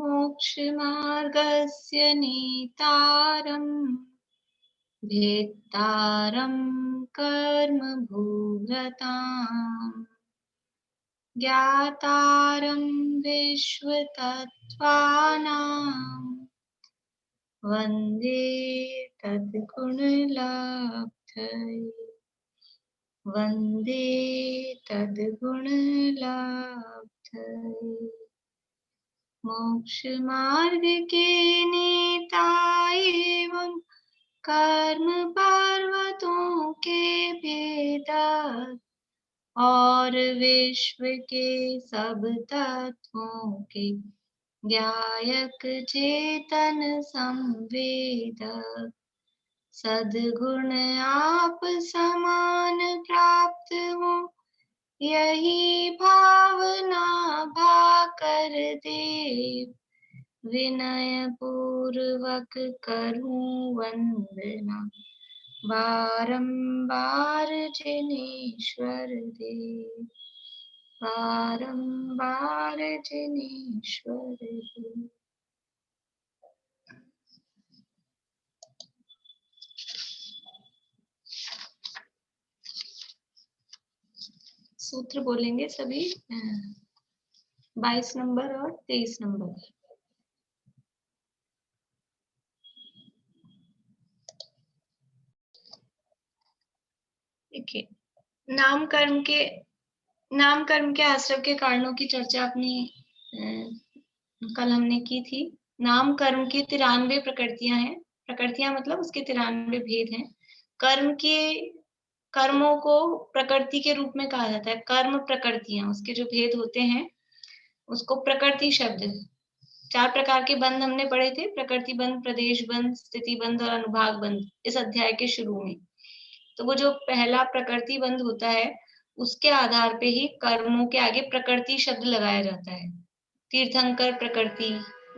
मोक्षमार्गस्य नेतारम् भेत्तारं कर्मभूभृताम् ज्ञातारं विश्वतत्त्वानां वन्दे तद्गुणलब्धये वन्दे तद्गुणलब्धये। मोक्षमार्ग के नेता एवं कर्म पर्वतों के भेदक और विश्व के सब तत्वों के ज्ञायक चेतन संवेदक सद्गुण आप समान प्राप्त हो यही भावना भाकर देव विनय पूर्वक करूं वंदना बारंबार जिनेश्वर देव बारंबार जिनेश्वर देव। सूत्र बोलेंगे सभी 22 नंबर और 23 नंबर। देखिए, नाम कर्म के आश्रय के कारणों की चर्चा अपनी कल हमने की थी। नाम कर्म की 93 प्रकृतियां हैं। प्रकृतियां मतलब उसके 93 भेद हैं। कर्मों को प्रकृति के रूप में कहा जाता है। कर्म प्रकृतियां, उसके जो भेद होते हैं उसको प्रकृति शब्द। 4 प्रकार के बंध हमने पढ़े थे, प्रकृति बंध, प्रदेश बंध, स्थिति बंध और अनुभाग बंध, इस अध्याय के शुरू में। तो वो जो पहला प्रकृति बंध होता है उसके आधार पे ही कर्मों के आगे प्रकृति शब्द लगाया जाता है। तीर्थंकर प्रकृति,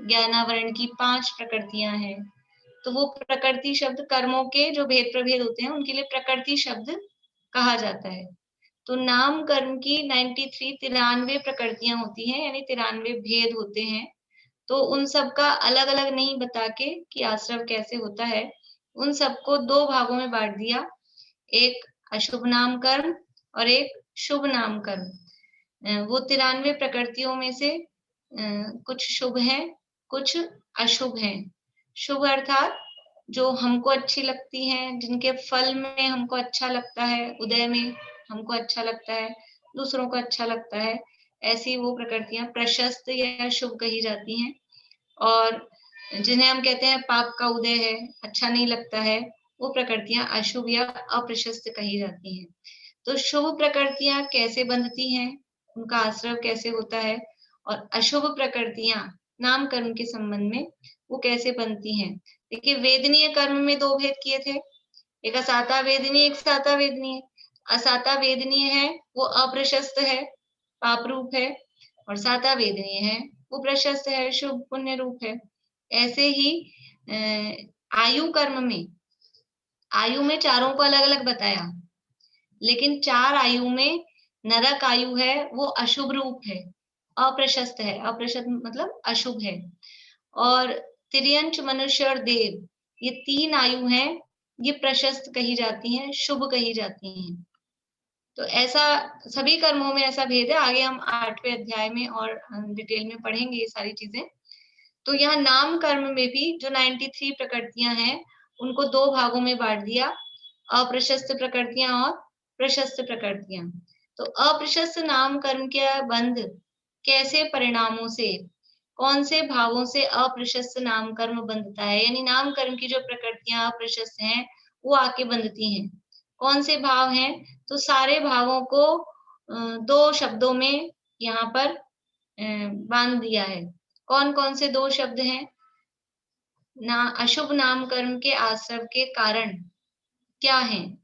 ज्ञानावरण की 5 प्रकृतियां हैं। तो वो प्रकृति शब्द कर्मों के जो भेद प्रभेद होते हैं उनके लिए प्रकृति शब्द कहा जाता है। तो नाम कर्म की 93 प्रकृतियां होती हैं, यानी 93 भेद होते हैं। तो उन सब का अलग अलग नहीं बता के कि आश्रव कैसे होता है, उन सबको 2 भागों में बांट दिया, एक अशुभ नाम कर्म और एक शुभ नाम कर्म। वो 93 प्रकृतियों में से कुछ शुभ हैं, कुछ अशुभ हैं। शुभ अर्थात जो हमको अच्छी लगती हैं, जिनके फल में हमको अच्छा लगता है, उदय में हमको अच्छा लगता है, दूसरों को अच्छा लगता है, ऐसी वो प्रकृतियां प्रशस्त या शुभ कही जाती हैं। और जिन्हें हम कहते हैं पाप का उदय है, अच्छा नहीं लगता है, वो प्रकृतियां अशुभ या अप्रशस्त कही जाती हैं। तो शुभ प्रकृतियां कैसे बंधती हैं, उनका आश्रय कैसे होता है, और अशुभ प्रकृतियां नाम कर्म के संबंध में वो कैसे बनती हैं। देखिए, वेदनीय कर्म में 2 भेद किए थे, एक असाता वेदनीय, एक साता वेदनीय। असाता वेदनीय है वो अप्रशस्त है, पाप रूप है, और साता वेदनीय है वो प्रशस्त है, शुभ पुण्य रूप है। ऐसे ही आयु कर्म में, आयु में चारों को अलग अलग बताया, लेकिन 4 आयु में नरक आयु है वो अशुभ रूप है, अप्रशस्त है, अप्रशस्त मतलब अशुभ है। और तिर्यंच, मनुष्य और देव, ये 3 आयु हैं, ये प्रशस्त कही जाती हैं, शुभ कही जाती हैं। तो ऐसा सभी कर्मों में ऐसा भेद है। आगे हम 8वें अध्याय में और डिटेल में पढ़ेंगे ये सारी चीजें। तो यहाँ नाम कर्म में भी जो 93 प्रकृतियां हैं उनको 2 भागों में बांट दिया, अप्रशस्त प्रकृतियां और प्रशस्त प्रकृतियां। तो अप्रशस्त नाम कर्म के बंध कैसे परिणामों से, कौन से भावों से अप्रशस्त नाम कर्म बंधता है, यानी नाम कर्म की जो प्रकृतियां अप्रशस्त हैं वो आके बंधती हैं। कौन से भाव हैं, तो सारे भावों को 2 शब्दों में यहाँ पर बांध दिया है। कौन कौन से 2 शब्द हैं ना, अशुभ नाम कर्म के आश्रव के कारण क्या हैं?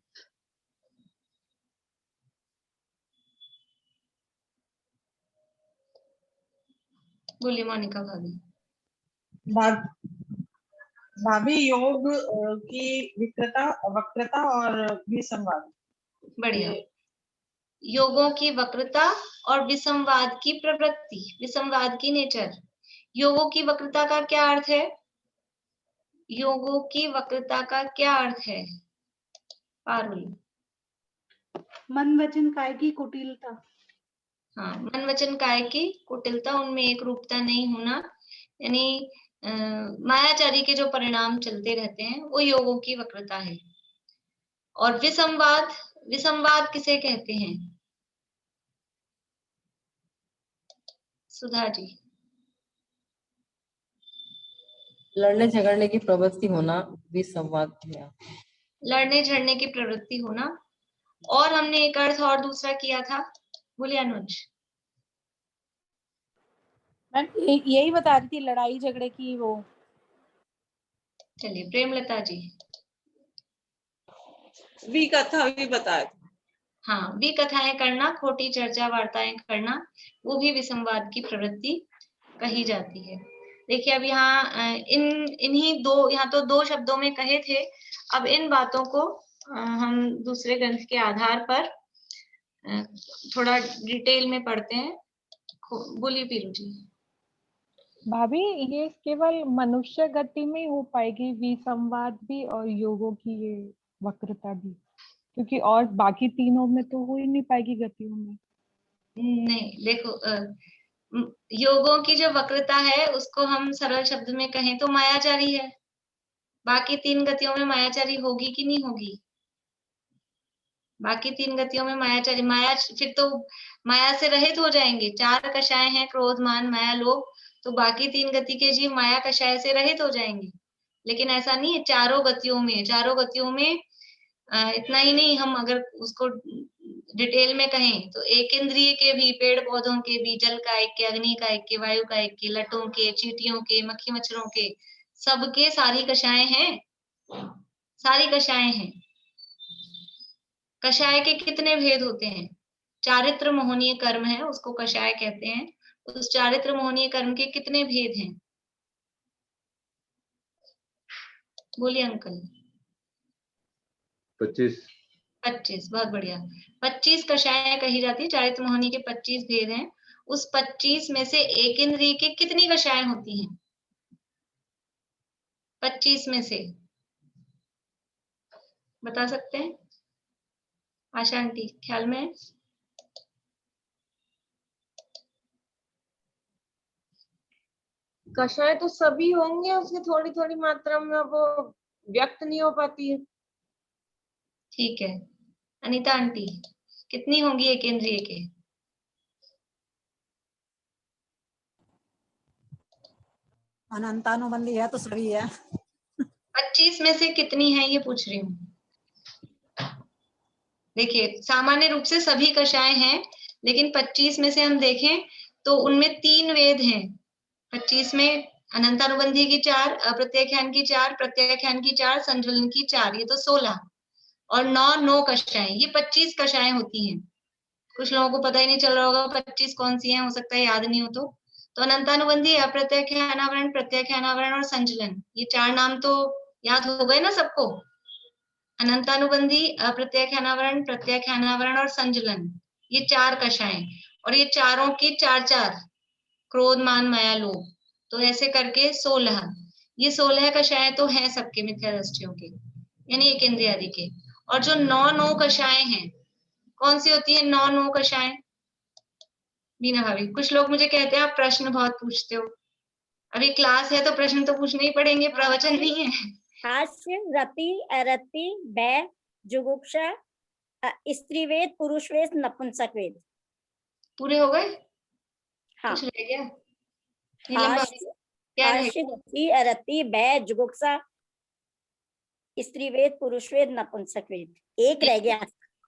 बोलिए मोनिका भाभी। भाभी, योग की वक्रता और विसंवाद। बढ़िया। योगों की वक्रता और विसंवाद की प्रवृत्ति, विसंवाद की नेचर, योगों की वक्रता का क्या अर्थ है? योगों की वक्रता का क्या अर्थ है पारुल? मन वचन काय की कुटिलता। हाँ, मन वचन काय की कुटिलता, उनमें एक रूपता नहीं होना, यानी मायाचारी के जो परिणाम चलते रहते हैं वो योगों की वक्रता है। और विसंवाद, विसंवाद किसे कहते हैं? सुधा जी। लड़ने झगड़ने की प्रवृत्ति होना विसंवाद है। लड़ने झगड़ने की प्रवृत्ति होना। और हमने एक अर्थ और दूसरा किया था, बोलिए अनुज। मैम यही बता रही थी, लड़ाई झगड़े की वो। चलिए प्रेमलता जी। विकथा भी बताया था। हाँ, विकथाएं करना, खोटी चर्चा वार्ताएं करना, वो भी विसंवाद की प्रवृत्ति कही जाती है। देखिए अब यहाँ इन्हीं दो, यहाँ तो दो शब्दों में कहे थे, अब इन बातों को हम दूसरे ग्रंथ के आधार पर थोड़ा डिटेल में पढ़ते हैं। बोलिए पीरू जी। भाभी ये केवल मनुष्य गति में हो पाएगी विसंवाद भी और योगों की ये वक्रता भी, क्योंकि और बाकी तीनों में तो हो ही नहीं पाएगी गतियों में। नहीं देखो, योगों की जो वक्रता है उसको हम सरल शब्द में कहें तो मायाचारी है। बाकी तीन गतियों में मायाचारी होगी कि नहीं होगी? बाकी तीन गतियों में मायाचारी, माया फिर तो माया से रहित हो जाएंगे। चार कषाय हैं, क्रोध मान माया लोभ, तो बाकी तीन गति के जीव माया कषाय से रहित हो जाएंगे। लेकिन ऐसा नहीं है, चारों गतियों में इतना ही नहीं, हम अगर उसको डिटेल में कहें तो एक इंद्रिय के भी, पेड़ पौधों के भी, जल का एक के, अग्नि का एक के, वायु का एक के, लटों के, चींटियों के, मक्खी मच्छरों के, सबके सारी कषाएं हैं, सारी कषाएं हैं। कषाय के कितने भेद होते हैं? चारित्र मोहनीय कर्म है, उसको कषाय कहते हैं। उस चारित्र मोहनीय कर्म के कितने भेद हैं? बोलिए अंकल। 25, बहुत बढ़िया। 25 कषाय कही जाती है, चारित्र मोहनी के 25 भेद हैं। उस 25 में से एक इंद्रिय के कितनी कषाय होती हैं? 25 में से बता सकते हैं? आशा आंटी ख्याल में है? कषाय तो सभी होंगे, उसकी थोड़ी थोड़ी मात्रा में वो व्यक्त नहीं हो पाती है। ठीक है। अनीता आंटी कितनी होंगी एक इंद्रिय के? अनंतानुबंधी है तो सभी है। 25 में से कितनी है ये पूछ रही हूँ। देखिए सामान्य रूप से सभी कषाय हैं, लेकिन 25 में से हम देखें तो उनमें 3 वेद हैं। 25 में अनंतानुबंधी की 4, अप्रत्याख्यान की 4, प्रत्याख्यान की 4, संजुलन की 4, ये तो 16। और 9 कषाएं, ये 25 कषाएं होती हैं। कुछ लोगों को पता ही नहीं चल रहा होगा 25 कौन सी हैं, हो सकता है याद नहीं हो तो अनंतानुबंधी, अप्रत्याख्यानावरण, प्रत्याख्यानावरण और संजुलन, ये 4 नाम तो याद हो गए ना सबको? अनंतानुबंधी, अप्रत्याख्यानावरण, प्रत्याख्यानावरण और संजुलन, ये 4 कषाएं, और ये चारों की 4 क्रोध मान माया लोभ, तो ऐसे करके 16। ये 16 कषाएं तो हैं सबके मिथ्या दृष्टियों के, यानी एक इंद्रिय आदि के। और जो 9 कषाएं हैं, कौन सी होती है 9 कषाएं? बीना भाभी, कुछ लोग मुझे कहते हैं आप प्रश्न बहुत पूछते हो। अभी क्लास है तो प्रश्न तो पूछने ही पड़ेंगे, प्रवचन नहीं है। हास्य, रति, अरति, भय, जुगुप्सा, स्त्रीवेद, पुरुषवेद, नपुंसकवेद पूरे हो गए? हाँ। कुछ रह गया? हास्य, रति, अरति, भय, जुगुप्सा, स्त्रीवेद, पुरुषवेद, नपुंसकवेद, एक रह गया।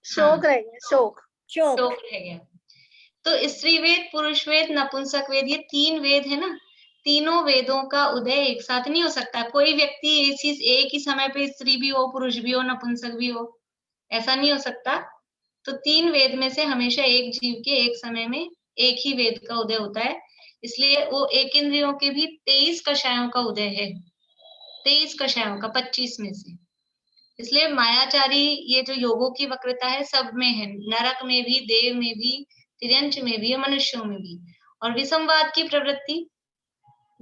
शोक रह गया, शोक रह गया। तो स्त्रीवेद, पुरुषवेद, नपुंसकवेद, ये 3 वेद है ना। तीनों वेदों का उदय एक साथ नहीं हो सकता। कोई व्यक्ति एक ही समय पे स्त्री भी हो, पुरुष भी हो, नपुंसक भी हो, ऐसा नहीं हो सकता। तो 3 वेद में से हमेशा एक जीव के एक समय में एक ही वेद का उदय होता है। इसलिए वो एक इंद्रियों के भी 23 कषायों का उदय है, 23 कषायों का 25 में से। इसलिए मायाचारी ये जो योगों की वक्रता है सब में है, नरक में भी, देव में भी, तिर्यंच में भी, मनुष्यों में भी। और विसंवाद की प्रवृत्ति,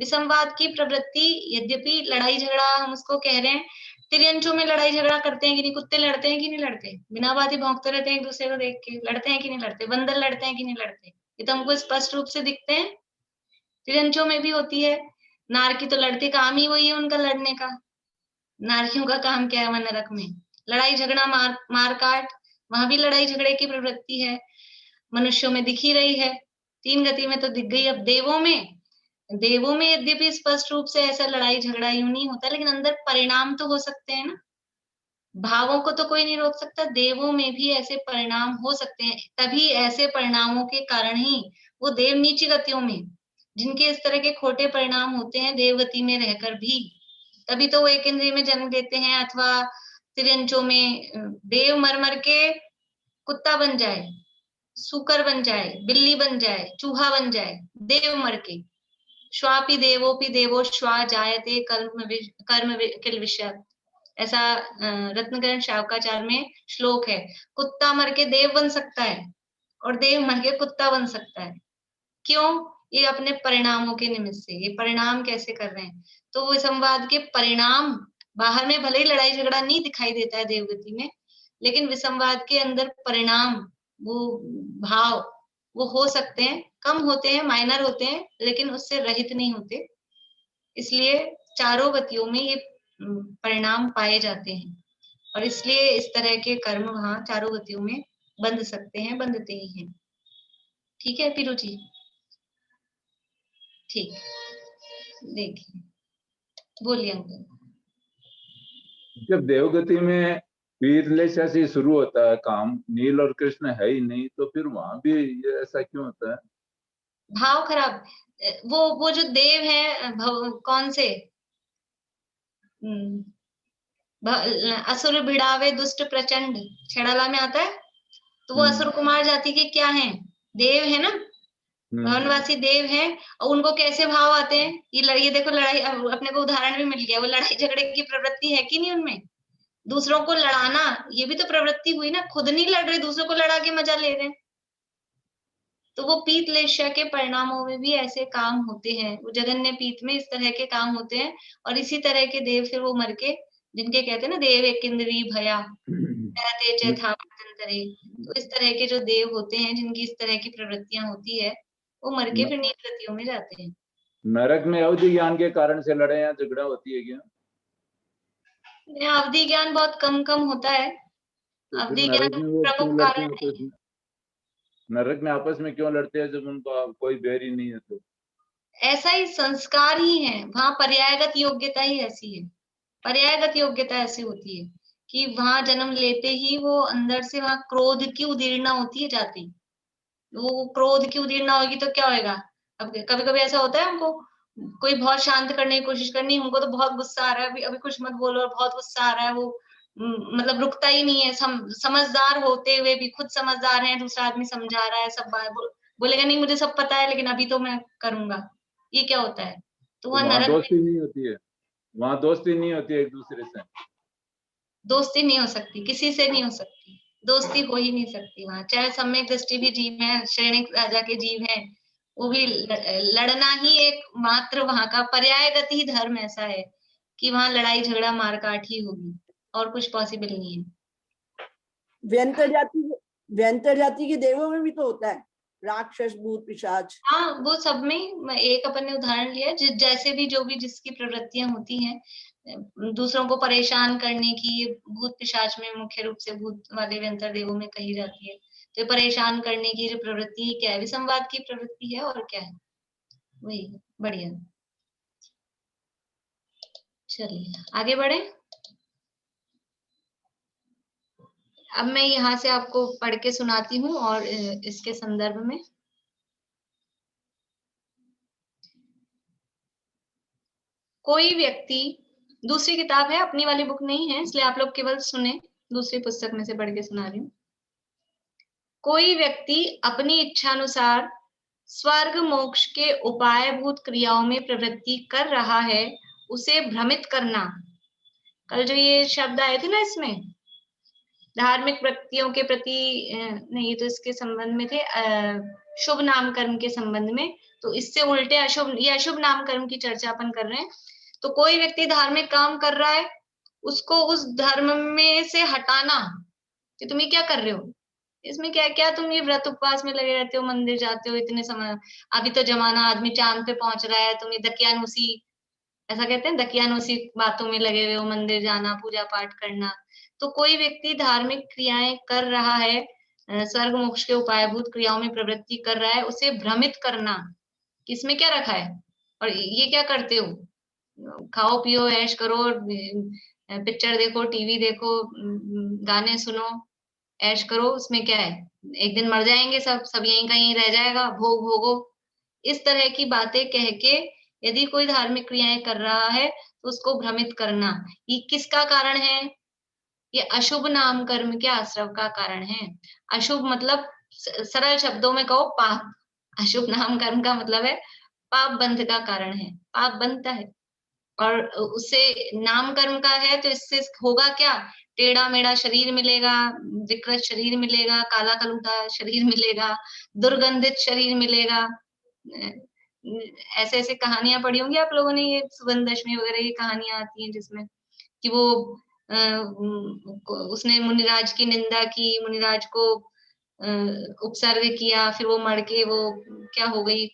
विसंवाद की प्रवृत्ति, यद्यपि लड़ाई झगड़ा हम उसको कह रहे हैं, तिर्यंचों में लड़ाई झगड़ा करते हैं कि नहीं? कुत्ते लड़ते हैं कि नहीं लड़ते? बिना बात ही भौंकते रहते हैं एक दूसरे को देख के, लड़ते हैं कि नहीं लड़ते? बंदर लड़ते हैं कि नहीं लड़ते? ये तो हमको स्पष्ट रूप से दिखते हैं। तिर्यंचों में भी होती है। नारकी तो लड़ते, काम ही वही है उनका, लड़ने का। नारियों का काम क्या है वहां नरक में? लड़ाई झगड़ा, मारकाट, वहां भी लड़ाई झगड़े की प्रवृत्ति है, मनुष्यों में दिख ही रही है। 3 गति में तो दिख गई। अब देवों में यद्यपि स्पष्ट रूप से ऐसा लड़ाई झगड़ा यूं नहीं होता, लेकिन अंदर परिणाम तो हो सकते हैं ना। भावों को तो कोई नहीं रोक सकता, देवों में भी ऐसे परिणाम हो सकते हैं। तभी ऐसे परिणामों के कारण ही वो देव नीची गतियों में, जिनके इस तरह के खोटे परिणाम होते हैं देवगति में रहकर भी, तभी तो वो एक इंद्रिय में जन्म देते हैं। अथवा तिर्यंचों में देव मर के कुत्ता बन जाए, सूकर बन जाए, बिल्ली बन जाए, चूहा बन जाए, देव मर के। श्वापि देवो श्वा जायते कर्म किल विषय, ऐसा रत्नकरण शावकाचार्य में श्लोक है। कुत्ता मर के देव बन सकता है और देव मर के कुत्ता बन सकता है। क्यों? ये अपने परिणामों के निमित्त से। ये परिणाम कैसे कर रहे हैं? तो वो विसंवाद के परिणाम, बाहर में भले ही लड़ाई झगड़ा नहीं दिखाई देता है देवगति में, लेकिन विसंवाद के अंदर परिणाम, वो भाव, वो हो सकते हैं, कम होते हैं, माइनर होते हैं, लेकिन उससे रहित नहीं होते। इसलिए चारों गतियों में ये परिणाम पाए जाते हैं, और इसलिए इस तरह के कर्म वहां चारों गतियों में बंध सकते हैं, बंधते ही हैं। ठीक है पीरू जी? ठीक, देखिए, बोलिए अंकल। जब देवगति में वीरलेशा से शुरू होता है काम, नील और कृष्ण है ही नहीं, तो फिर वहां भी ऐसा क्यों होता है? भाव खराब। वो जो देव है, कौन से असुर भिड़ावे दुष्ट प्रचंड, छेड़ाला में आता है। तो वो असुर कुमार जाति के क्या हैं? देव है ना, भवनवासी देव हैं। और उनको कैसे भाव आते हैं? ये देखो, लड़ाई, अपने को उदाहरण भी मिल गया। वो लड़ाई झगड़े की प्रवृत्ति है कि नहीं उनमें? दूसरों को लड़ाना, ये भी तो प्रवृत्ति हुई ना। खुद नहीं लड़ रहे, दूसरों को लड़ा के मजा ले रहे हैं। तो वो पीत लेशा के परिणामों में भी ऐसे काम होते हैं। वो जगन्य पीत में इस तरह के काम होते हैं, और इसी तरह के देव फिर वो मर के, जिनके कहते हैं ना देव एक इंद्री भया रहते चेथावंतरे, तो इस तरह के जो देव होते हैं, जिनकी इस तरह की प्रवृत्तियां होती है, वो मर के फिर नीच गतियों में जाते हैं। नरक में अवधि ज्ञान के कारण से लड़ाई या झगड़ा होती है क्या? अवधि ज्ञान बहुत कम होता है। अवधि ज्ञान प्रमुख कारण है। नरक में आपस में क्यों लड़ते हैं जब उनका कोई बैर ही नहीं है? तो ऐसा ही संस्कार ही है वहां। पर्यायगत योग्यता ही ऐसी है। पर्यायगत योग्यता ऐसी होती है कि वहां जन्म लेते ही वो अंदर से वहां क्रोध की उदीर्णा होती है जाती। वो क्रोध की उदीर्णा होगी तो क्या होएगा? अब कभी कभी ऐसा होता है, हमको कोई बहुत शांत करने की कोशिश करनी, हमको तो बहुत गुस्सा आ रहा है, अभी अभी कुछ मत बोलो, और बहुत गुस्सा आ रहा है, वो मतलब रुकता ही नहीं है। समझदार होते हुए भी, खुद समझदार है, दूसरा आदमी समझा रहा है, सब बात बोलेगा नहीं मुझे सब पता है, लेकिन अभी तो मैं करूंगा। ये क्या होता है? तो वहां नरक दोस्ती नहीं होती है। वहां दोस्ती नहीं होती है एक दूसरे से। दोस्ती नहीं हो सकती, किसी से नहीं हो सकती, दोस्ती हो ही नहीं सकती वहां। चाहे सम्यक दृष्टि भी जीव है, श्रेणी राजा के जीव हैं, वो भी लड़ना ही एक मात्र वहां का पर्यायगत ही धर्म ऐसा है कि वहां लड़ाई झगड़ा मारकाट ही होगी, और कुछ पॉसिबल नहीं है। व्यंतर जाति के देवों में भी तो होता है, राक्षस, भूत, पिशाच। हाँ, वो सब में एक अपन ने उदाहरण लिया, जैसे भी जो भी जिसकी प्रवृत्तियां होती हैं, दूसरों को परेशान करने की, भूत पिशाच में मुख्य रूप से भूत वाले व्यंतर देवों में कही जाती है। तो परेशान करने की जो प्रवृत्ति क्या है? विसंवाद की प्रवृत्ति है, और क्या है? वही। बढ़िया, चलिए आगे बढ़े। अब मैं यहाँ से आपको पढ़ के सुनाती हूँ, और इसके संदर्भ में कोई व्यक्ति, दूसरी किताब है, अपनी वाली बुक नहीं है, इसलिए आप लोग केवल सुने, दूसरी पुस्तक में से पढ़ के सुना रही हूँ। कोई व्यक्ति अपनी इच्छानुसार स्वर्ग मोक्ष के उपायभूत क्रियाओं में प्रवृत्ति कर रहा है, उसे भ्रमित करना। कल जो ये शब्द आए थे ना, इसमें धार्मिक व्यक्तियों के प्रति नहीं, ये तो इसके संबंध में थे, शुभ नाम कर्म के संबंध में। तो इससे उल्टे अशुभ, ये अशुभ नाम कर्म की चर्चा अपन कर रहे हैं। तो कोई व्यक्ति धार्मिक काम कर रहा है, उसको उस धर्म में से हटाना कि तुम ये क्या कर रहे हो, इसमें क्या क्या तुम ये व्रत उपवास में लगे रहते हो, मंदिर जाते हो इतने समय, अभी तो जमाना आदमी चांद पे पहुंच रहा है, तुम ये दकियानुसी, ऐसा कहते हैं, दकियानुसी बातों में लगे हुए हो, मंदिर जाना, पूजा पाठ करना। तो कोई व्यक्ति धार्मिक क्रियाएं कर रहा है, स्वर्ग मोक्ष के उपायभूत क्रियाओं में प्रवृत्ति कर रहा है, उसे भ्रमित करना किसमें क्या रखा है और ये क्या करते हो, खाओ पियो ऐश करो, पिक्चर देखो, टीवी देखो, गाने सुनो, ऐश करो, उसमें क्या है, एक दिन मर जाएंगे सब यहीं कहीं रह जाएगा, भोग भोगो। इस तरह की बातें कह के यदि कोई धार्मिक क्रियाएं कर रहा है तो उसको भ्रमित करना, ये किसका कारण है, ये अशुभ नाम कर्म के आश्रव का कारण है। अशुभ मतलब सरल शब्दों में कहो पाप, अशुभ नाम कर्म का मतलब है पाप बंध का कारण है, पाप बनता है। और उससे नाम कर्म का है तो इससे होगा क्या, टेढ़ा मेढ़ा शरीर मिलेगा, विकृत शरीर मिलेगा, काला कलूटा शरीर मिलेगा, दुर्गंधित शरीर मिलेगा। ऐसे ऐसे कहानियां पढ़ी होंगी आप लोगों ने, ये सुगंध दशमी वगैरह ये कहानियां आती हैं जिसमें कि वो उसने मुनिराज की निंदा की, मुनिराज को उपसर्ग किया, फिर वो मर के वो क्या हो गई,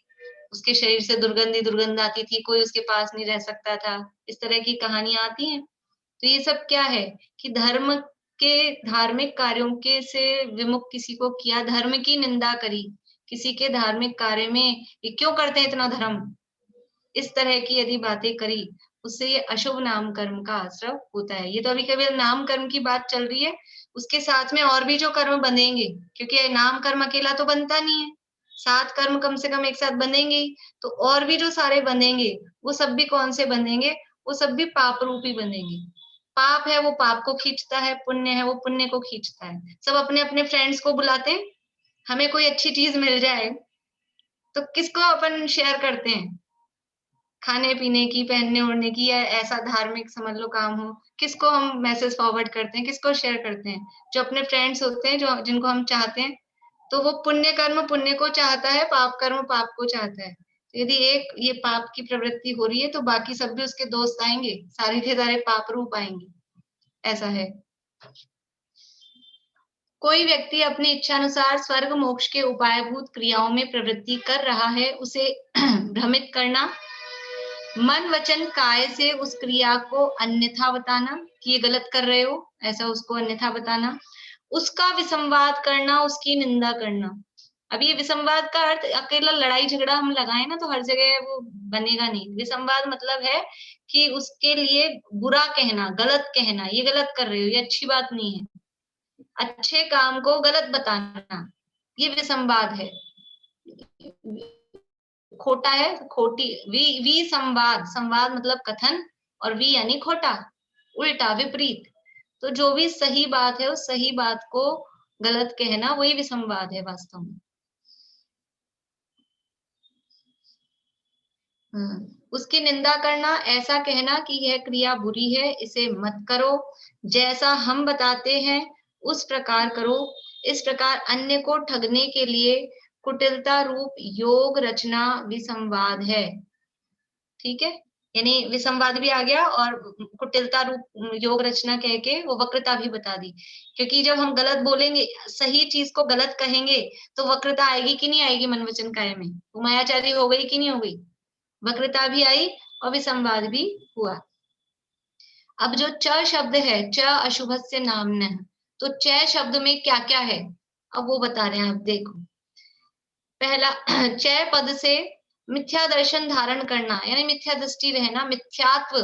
उसके शरीर से दुर्गंध आती थी, कोई उसके पास नहीं रह सकता था, इस तरह की कहानियां आती हैं। तो ये सब क्या है कि धर्म के धार्मिक कार्यों के से विमुख किसी को किया, धर्म की निंदा करी, किसी के धार्मिक कार्य में ये क्यों करते हैं इतना धर्म, इस तरह की यदि बातें करी, उससे ये अशुभ नाम कर्म का आश्रव होता है। ये तो अभी केवल नाम कर्म की बात चल रही है, उसके साथ में और भी जो कर्म बंधेंगे, क्योंकि नाम कर्म अकेला तो बनता नहीं है, 7 कर्म कम से कम एक साथ बंधेंगे, तो और भी जो सारे बंधेंगे वो सब भी कौन से बंधेंगे, वो सब भी पाप रूपी बंधेंगे। पाप है वो पाप को खींचता है, पुण्य है वो पुण्य को खींचता है। सब अपने अपने फ्रेंड्स को बुलाते हैं, हमें कोई अच्छी चीज मिल जाए तो किसको अपन शेयर करते हैं, खाने पीने की, पहनने ओढ़ने की, या ऐसा धार्मिक समझ लो काम हो, किसको हम मैसेज फॉरवर्ड करते हैं, किसको शेयर करते हैं, जो अपने फ्रेंड्स होते हैं, जो जिनको हम चाहते हैं। तो वो पुण्य कर्म पुण्य को चाहता है, पाप कर्म पाप को चाहता है। तो यदि एक ये पाप की प्रवृत्ति हो रही है तो बाकी सब भी उसके दोस्त आएंगे, सारे के सारे पाप रूप आएंगे, ऐसा है। कोई व्यक्ति अपनी इच्छा अनुसार स्वर्ग मोक्ष के उपायभूत क्रियाओं में प्रवृत्ति कर रहा है, उसे भ्रमित करना, मन वचन काय से उस क्रिया को अन्यथा बताना कि ये गलत कर रहे हो, ऐसा उसको अन्यथा बताना, उसका विसंवाद करना, उसकी निंदा करना। अब ये विसंवाद का अर्थ अकेला लड़ाई झगड़ा हम लगाए ना तो हर जगह वो बनेगा नहीं। विसंवाद मतलब है कि उसके लिए बुरा कहना, गलत कहना, ये गलत कर रहे हो, ये अच्छी बात नहीं है, अच्छे काम को गलत बताना, ये विसंवाद है। खोटा है, खोटी, वी संवाद, संवाद मतलब कथन, और वी यानी खोटा, उल्टा, विपरीत। तो जो भी सही बात है उस सही बात को गलत कहना, वही विसंवाद है वास्तव में। उसकी निंदा करना, ऐसा कहना कि यह क्रिया बुरी है, इसे मत करो, जैसा हम बताते हैं उस प्रकार करो, इस प्रकार अन्य को ठगने के लिए कुटिलता रूप योग रचना विसंवाद है। ठीक है, यानी विसंवाद भी आ गया और कुटिलता रूप योग रचना कह के वो वक्रता भी बता दी। क्योंकि जब हम गलत बोलेंगे, सही चीज को गलत कहेंगे तो वक्रता आएगी कि नहीं आएगी मन वचन काया में, वो मायाचारी हो गई कि नहीं हो गई, वक्रता भी आई और विसंवाद भी हुआ। अब जो च शब्द है, च अशुभस्य नामनः, तो च शब्द में क्या क्या है अब वो बता रहे हैं, आप देखो। पहला, च पद से मिथ्या दर्शन धारण करना, यानी मिथ्या दृष्टि रहना, मिथ्यात्व,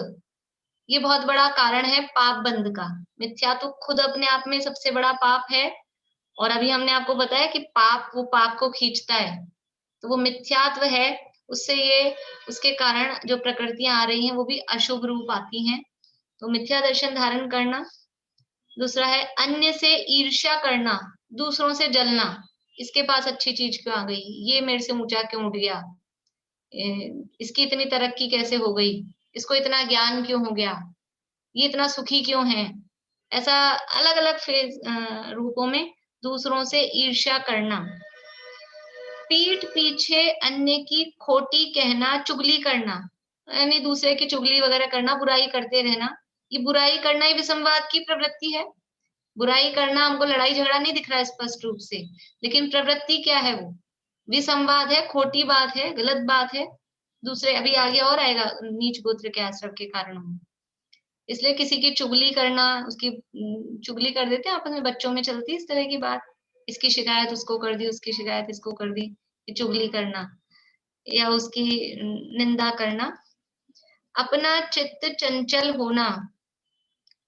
ये बहुत बड़ा कारण है पाप बंध का। मिथ्या तो खुद अपने आप में सबसे बड़ा पाप है, और अभी हमने आपको बताया कि पाप वो पाप को खींचता है, तो वो मिथ्यात्व है, उससे ये उसके कारण जो प्रकृतियां आ रही हैं वो भी अशुभ रूप आती हैं, तो मिथ्या दर्शन धारण करना। दूसरा है अन्य से ईर्ष्या करना, दूसरों से जलना, इसके पास अच्छी चीज क्यों आ गई, ये मेरे से ऊंचा क्यों उठ गया, इसकी इतनी तरक्की कैसे हो गई, इसको इतना ज्ञान क्यों हो गया, ये इतना सुखी क्यों है, ऐसा अलग अलग फेज रूपों में दूसरों से ईर्ष्या करना, पीठ पीछे अन्य की खोटी कहना, चुगली करना, यानी दूसरे की चुगली वगैरह करना, बुराई करते रहना। ये बुराई करना ही विसंवाद की प्रवृत्ति है। बुराई करना हमको लड़ाई झगड़ा नहीं दिख रहा है स्पष्ट रूप से, लेकिन प्रवृत्ति क्या है? वो विसंवाद है, खोटी बात है, गलत बात है। दूसरे अभी आगे और आएगा, नीच गोत्र के आश्रम के कारण हूँ, इसलिए किसी की चुगली करना, उसकी चुगली कर देते हैं आपस में, बच्चों में चलती है इस तरह की बात, इसकी शिकायत उसको कर दी, उसकी शिकायत इसको कर दी, ये चुगली करना या उसकी निंदा करना। अपना चित्त चंचल होना,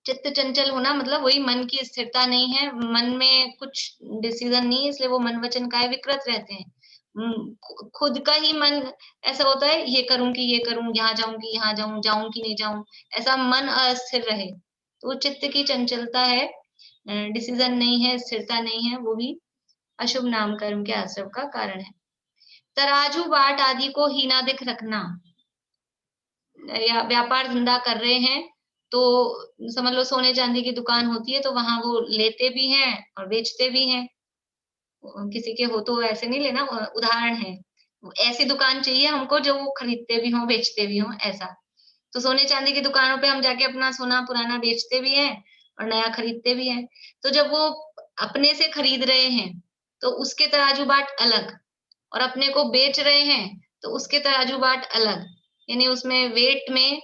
चित्त चंचल होना मतलब वही मन की स्थिरता नहीं है, मन में कुछ डिसीजन नहीं है, इसलिए वो मन वचन काय विकृत रहते हैं। खुद का ही मन ऐसा होता है, ये करूंगी ये करूं, यहाँ जाऊंगी यहाँ जाऊं, जाऊं कि नहीं जाऊं, ऐसा मन अस्थिर रहे तो चित्त की चंचलता है, डिसीजन नहीं है, स्थिरता नहीं है, वो भी अशुभ नाम कर्म के आश्रम का कारण है। तराजू बाट आदि को हीनादिक रखना, या व्यापार धंधा कर रहे हैं तो समझ लो सोने चांदी की दुकान होती है तो वहां वो लेते भी हैं और बेचते भी हैं। किसी के हो तो ऐसे नहीं लेना, उदाहरण है, ऐसी दुकान चाहिए हमको जो वो खरीदते भी हों बेचते भी हों ऐसा। तो सोने चांदी की दुकानों पे हम जाके अपना सोना पुराना बेचते भी हैं और नया खरीदते भी हैं। तो जब वो अपने से खरीद रहे हैं तो उसके तराजू बाट अलग, और अपने को बेच रहे हैं तो उसके तराजू बाट अलग, यानी उसमें वेट में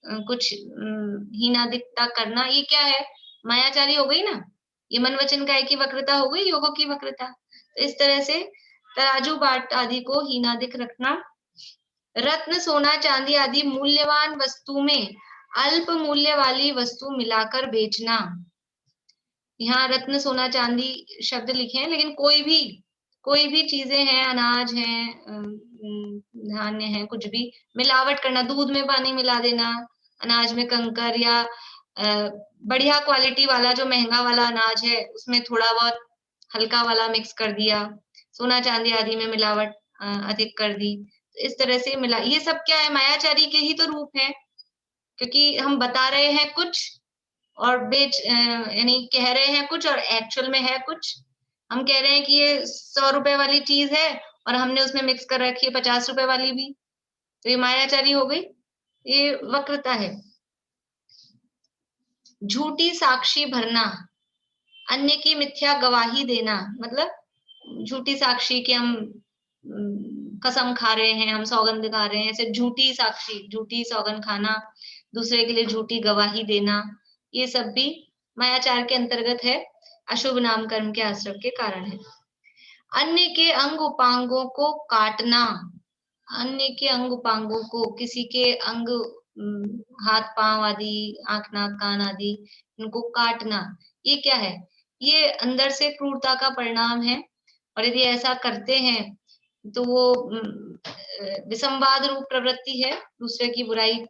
कुछ हीनादिकता करना, ये क्या है? मायाचारी हो गई ना, ये मन वचन काय की वक्रता हो गई, योगों की वक्रता। तो इस तरह से तराजू बाट आदि को हीनादिक रखना। रत्न सोना चांदी आदि मूल्यवान वस्तु में अल्प मूल्य वाली वस्तु मिलाकर बेचना। यहाँ रत्न सोना चांदी शब्द लिखे हैं, लेकिन कोई भी चीजें हैं, अनाज है, धान्य है, कुछ भी मिलावट करना, दूध में पानी मिला देना, अनाज में कंकर, या बढ़िया क्वालिटी वाला जो महंगा वाला अनाज है उसमें थोड़ा बहुत हल्का वाला मिक्स कर दिया, सोना चांदी आदि में मिलावट अधिक कर दी, इस तरह से मिला। ये सब क्या है? मायाचारी के ही तो रूप है, क्योंकि हम बता रहे हैं कुछ और यानी कह रहे हैं कुछ और एक्चुअल में है कुछ। हम कह रहे हैं कि ये 100 रुपए वाली चीज है और हमने उसमें मिक्स कर रखी है 50 रुपए वाली भी, तो ये मायाचारी हो गई, ये वक्रता है। झूठी साक्षी भरना, अन्य की मिथ्या गवाही देना, मतलब झूठी साक्षी की हम कसम खा रहे हैं, हम सौगंध खा रहे हैं, ऐसे झूठी साक्षी, झूठी सौगंध खाना, दूसरे के लिए झूठी गवाही देना, ये सब भी मायाचार के अंतर्गत है, अशुभ नाम कर्म के आश्रम के कारण है। अन्य के अंग उपांगों को काटना, अन्य के अंग उपांगों को, किसी के अंग हाथ पांव आदि, आंख नाक कान आदि, इनको काटना, ये क्या है? ये अंदर से क्रूरता का परिणाम है, और यदि ऐसा करते हैं तो वो विसंवाद रूप प्रवृत्ति है, दूसरे की बुराई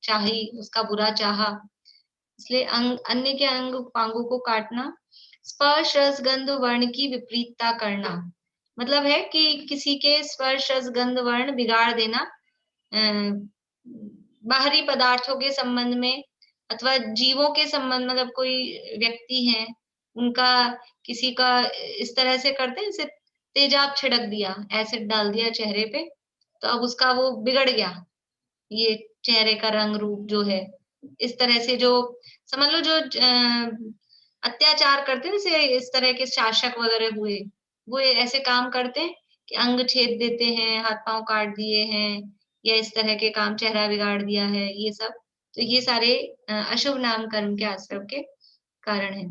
चाही, उसका बुरा चाहा, इसलिए अन्य के अंग उपांगों को काटना। स्पर्श रस गंध वर्ण की विपरीतता करना, मतलब है कि किसी के स्पर्श रस गंध वर्ण बिगाड़ देना, बाहरी पदार्थों के संबंध में अथवा जीवों के संबंध, मतलब कोई व्यक्ति है उनका किसी का इस तरह से करते हैं, जैसे तेजाब छिड़क दिया, एसिड डाल दिया चेहरे पे, तो अब उसका वो बिगड़ गया, ये चेहरे का रंग रूप जो है, इस तरह से जो समझ लो जो अत्याचार करते हैं, जैसे इस तरह के शासक वगैरह हुए, वो ऐसे काम करते हैं कि अंग छेद देते हैं, हाथ पांव काट दिए हैं, या इस तरह के काम, चेहरा बिगाड़ दिया है, ये सब, तो ये सारे अशुभ नाम कर्म के आश्रम के कारण है।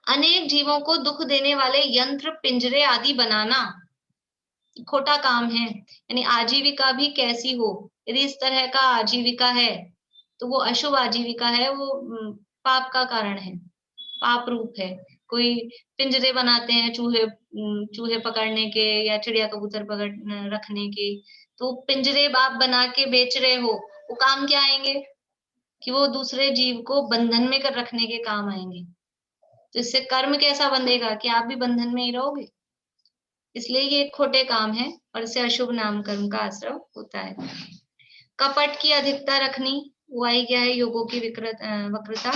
अनेक जीवों को दुख देने वाले यंत्र पिंजरे आदि बनाना खोटा काम है, यानी आजीविका भी कैसी हो, यदि इस तरह का आजीविका है तो वो अशुभ आजीविका है, वो पाप का कारण है, पाप रूप है। कोई पिंजरे बनाते हैं चूहे पकड़ने के या चिड़िया कबूतर पकड़ रखने के, तो पिंजरे आप बना के बेच रहे हो, वो काम क्या आएंगे? कि वो दूसरे जीव को बंधन में कर रखने के काम आएंगे, तो इससे कर्म कैसा बंधेगा कि आप भी बंधन में ही रहोगे, इसलिए ये खोटे काम है और इससे अशुभ नाम कर्म का आश्रय होता है। कपट की अधिकता रखनी, वो आई क्या है? योगों की वक्रता।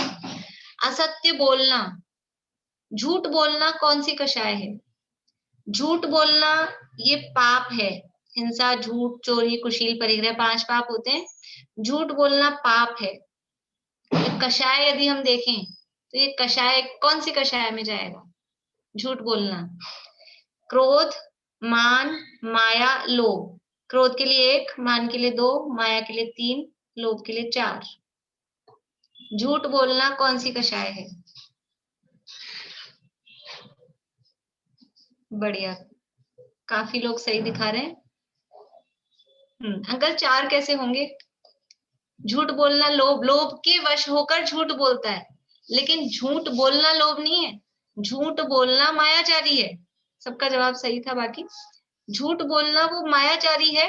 असत्य बोलना, झूठ बोलना कौन सी कषाय है? झूठ बोलना ये पाप है। हिंसा, झूठ, चोरी, कुशील, परिग्रह 5 पाप होते हैं। झूठ बोलना पाप है। ये कषाय यदि हम देखें तो ये कषाय कौन सी कषाय में जाएगा? झूठ बोलना। क्रोध, मान, माया, लोभ। क्रोध के लिए 1, मान के लिए 2, माया के लिए 3, लोभ के लिए 4। झूठ बोलना कौन सी कषाय है? बढ़िया, काफी लोग सही दिखा रहे हैं। अंकल 4 कैसे होंगे? झूठ बोलना लोभ, लोभ के वश होकर झूठ बोलता है, लेकिन झूठ बोलना लोभ नहीं है। झूठ बोलना मायाचारी है। सबका जवाब सही था। बाकी झूठ बोलना वो मायाचारी है।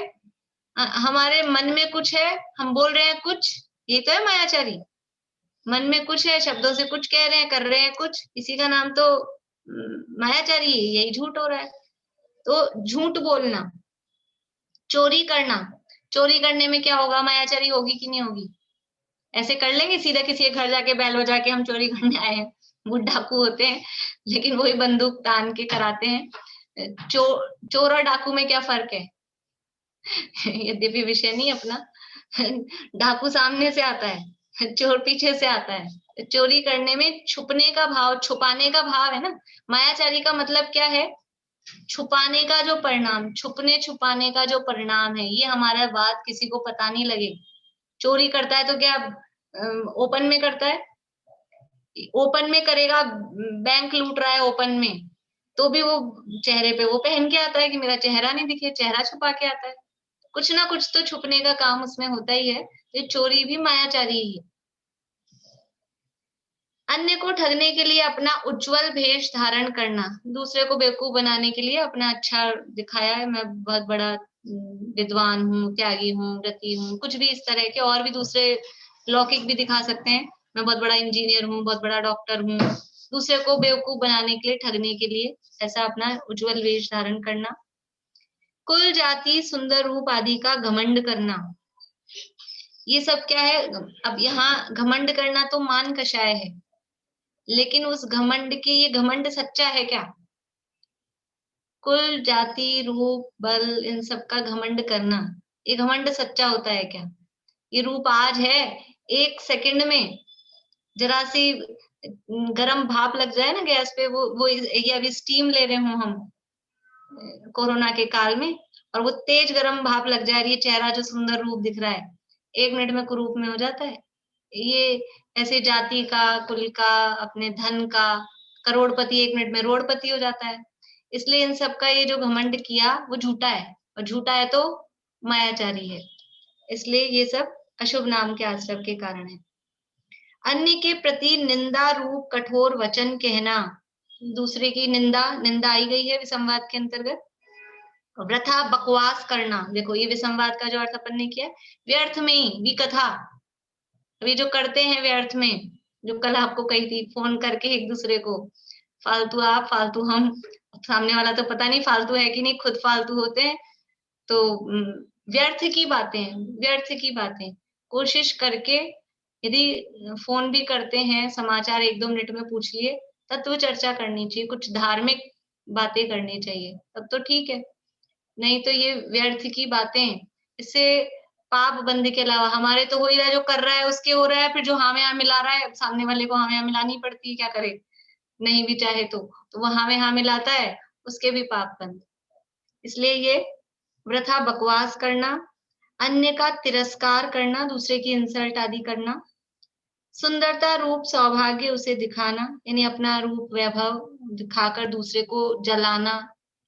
हमारे मन में कुछ है, हम बोल रहे हैं कुछ, ये तो है मायाचारी। मन में कुछ है, शब्दों से कुछ कह रहे हैं, कर रहे हैं कुछ, इसी का नाम तो मायाचारी है। यही झूठ हो रहा है। तो झूठ बोलना। चोरी करना, चोरी करने में क्या होगा? मायाचारी होगी कि नहीं होगी? ऐसे कर लेंगे सीधा किसी के घर जाके बैल बजा के हम चोरी करने आए हैं। वो डाकू होते हैं, लेकिन वही बंदूक तान के कराते हैं। चोर और डाकू में क्या फर्क है? यद्यपि विषय नहीं अपना। डाकू सामने से आता है, चोर पीछे से आता है। चोरी करने में छुपने का भाव, छुपाने का भाव है ना। मायाचारी का मतलब क्या है? छुपाने का जो परिणाम, छुपने छुपाने का जो परिणाम है, ये हमारा बात किसी को पता नहीं लगे। चोरी करता है तो क्या ओपन में करता है? ओपन में करेगा। बैंक लूट रहा है ओपन में, तो भी वो चेहरे पे वो पहन के आता है कि मेरा चेहरा नहीं दिखे, चेहरा छुपा के आता है। कुछ ना कुछ तो छुपने का काम उसमें होता ही है। तो चोरी भी मायाचारी ही है। अन्य को ठगने के लिए अपना उज्जवल भेष धारण करना, दूसरे को बेवकूफ बनाने के लिए अपना अच्छा दिखाया है, मैं बहुत बड़ा विद्वान हूँ, त्यागी हूँ, व्रती हूँ, कुछ भी इस तरह के और भी दूसरे लौकिक भी दिखा सकते हैं। मैं बहुत बड़ा इंजीनियर हूँ, बहुत बड़ा डॉक्टर हूँ। दूसरे को बेवकूफ बनाने के लिए, ठगने के लिए ऐसा अपना उज्जवल वेश धारण करना। कुल, जाति, सुंदर रूप आदि का घमंड करना, ये सब क्या है? अब यहाँ घमंड करना तो मान कषाय है, लेकिन उस घमंड की, ये घमंड सच्चा है क्या? कुल, जाति, रूप, बल, इन सब का घमंड करना, ये घमंड सच्चा होता है क्या? ये रूप आज है, 1 सेकंड में जरा सी गरम भाप लग जाए ना गैस पे, वो ये अभी स्टीम ले रहे हूं हम कोरोना के काल में, और वो तेज गरम भाप लग जाए, ये चेहरा जो सुंदर रूप दिख रहा है 1 मिनट में कुरूप में हो जाता है। ये ऐसे जाति का, कुल का, अपने धन का, करोड़पति 1 मिनट में रोड़पति हो जाता है। इसलिए इन सब का ये जो घमंड किया वो झूठा है, और झूठा है तो मायाचारी है। इसलिए ये सब अशुभ नाम के आश्रय के कारण है। अन्य के प्रति निंदा रूप कठोर वचन कहना, दूसरे की निंदा, निंदा आई गई है विसंवाद के अंतर्गत। वृथा बकवास करना, देखो ये विसंवाद का जो अर्थ अपन ने किया, व्यर्थ में, विकथा, अभी जो करते हैं व्यर्थ में, जो कल आपको कही थी फोन करके एक दूसरे को, फालतू आप, फालतू हम, सामने वाला तो पता नहीं फालतू है कि नहीं, खुद फालतू होते हैं। तो व्यर्थ की बातें, व्यर्थ की बातें कोशिश करके, यदि फोन भी करते हैं, समाचार 1-2 मिनट में पूछ लिए, तत्व चर्चा करनी चाहिए, कुछ धार्मिक बातें करनी चाहिए, तब तो ठीक है। नहीं तो ये व्यर्थ की बातें, इससे पाप बंद के अलावा हमारे तो हो ही रहा है, जो कर रहा है उसके हो रहा है, फिर जो हाँ में हाँ मिला रहा है, सामने वाले को हाँ में हाँ मिलानी पड़ती है, क्या करे, नहीं भी चाहे तो वो हाँ में हाँ मिलाता है, उसके भी पाप बंद। इसलिए ये वृथा बकवास करना, अन्य का तिरस्कार करना, दूसरे की इंसल्ट आदि करना, सुंदरता रूप सौभाग्य उसे दिखाना, यानी अपना रूप वैभव दिखाकर दूसरे को जलाना,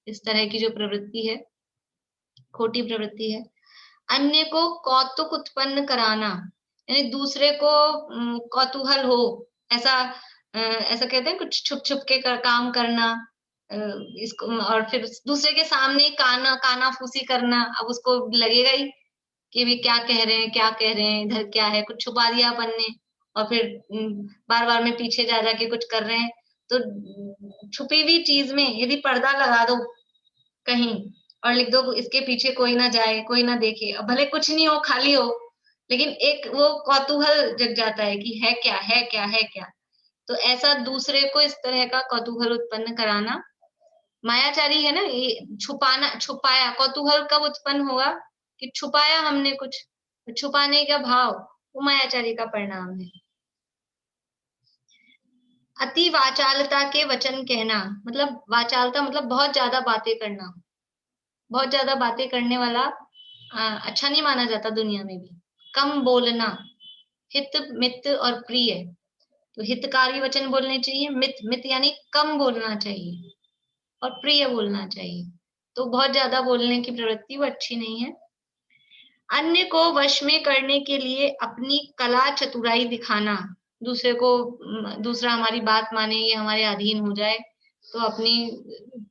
इस तरह की जो प्रवृत्ति है खोटी प्रवृत्ति है। अन्य को कौतुक उत्पन्न कराना, यानी दूसरे को कौतूहल हो, ऐसा कहते हैं, कुछ छुप छुप के काम करना, इसको, और फिर दूसरे के सामने काना फूसी करना। अब उसको लगेगा ही कि भी क्या कह रहे हैं, क्या कह रहे हैं, इधर क्या है, कुछ छुपा दिया अपन ने, और फिर बार बार में पीछे जा जाके कुछ कर रहे हैं। तो छुपी हुई चीज में यदि पर्दा लगा दो कहीं और लिख दो इसके पीछे कोई ना जाए, कोई ना देखे, अब भले कुछ नहीं हो, खाली हो, लेकिन एक वो कौतूहल जग जाता है कि है क्या, है क्या, है क्या। तो ऐसा दूसरे को इस तरह का कौतूहल उत्पन्न कराना मायाचारी है ना। ये छुपाना, छुपाया, कौतूहल कब उत्पन्न होगा कि छुपाया हमने कुछ, छुपाने का भाव, वो मायाचारी का परिणाम है। अति वाचालता के वचन कहना, मतलब वाचालता मतलब बहुत ज्यादा बातें करना। बहुत ज्यादा बातें करने वाला अच्छा नहीं माना जाता दुनिया में भी। कम बोलना, हित मित और प्रिय, तो हितकारी वचन बोलने चाहिए। मित, मित यानी कम बोलना चाहिए, और प्रिय बोलना चाहिए। तो बहुत ज्यादा बोलने की प्रवृत्ति वो अच्छी नहीं है। अन्य को वश में करने के लिए अपनी कला चतुराई दिखाना, दूसरे को, दूसरा हमारी बात माने, ये हमारे अधीन हो जाए, तो अपनी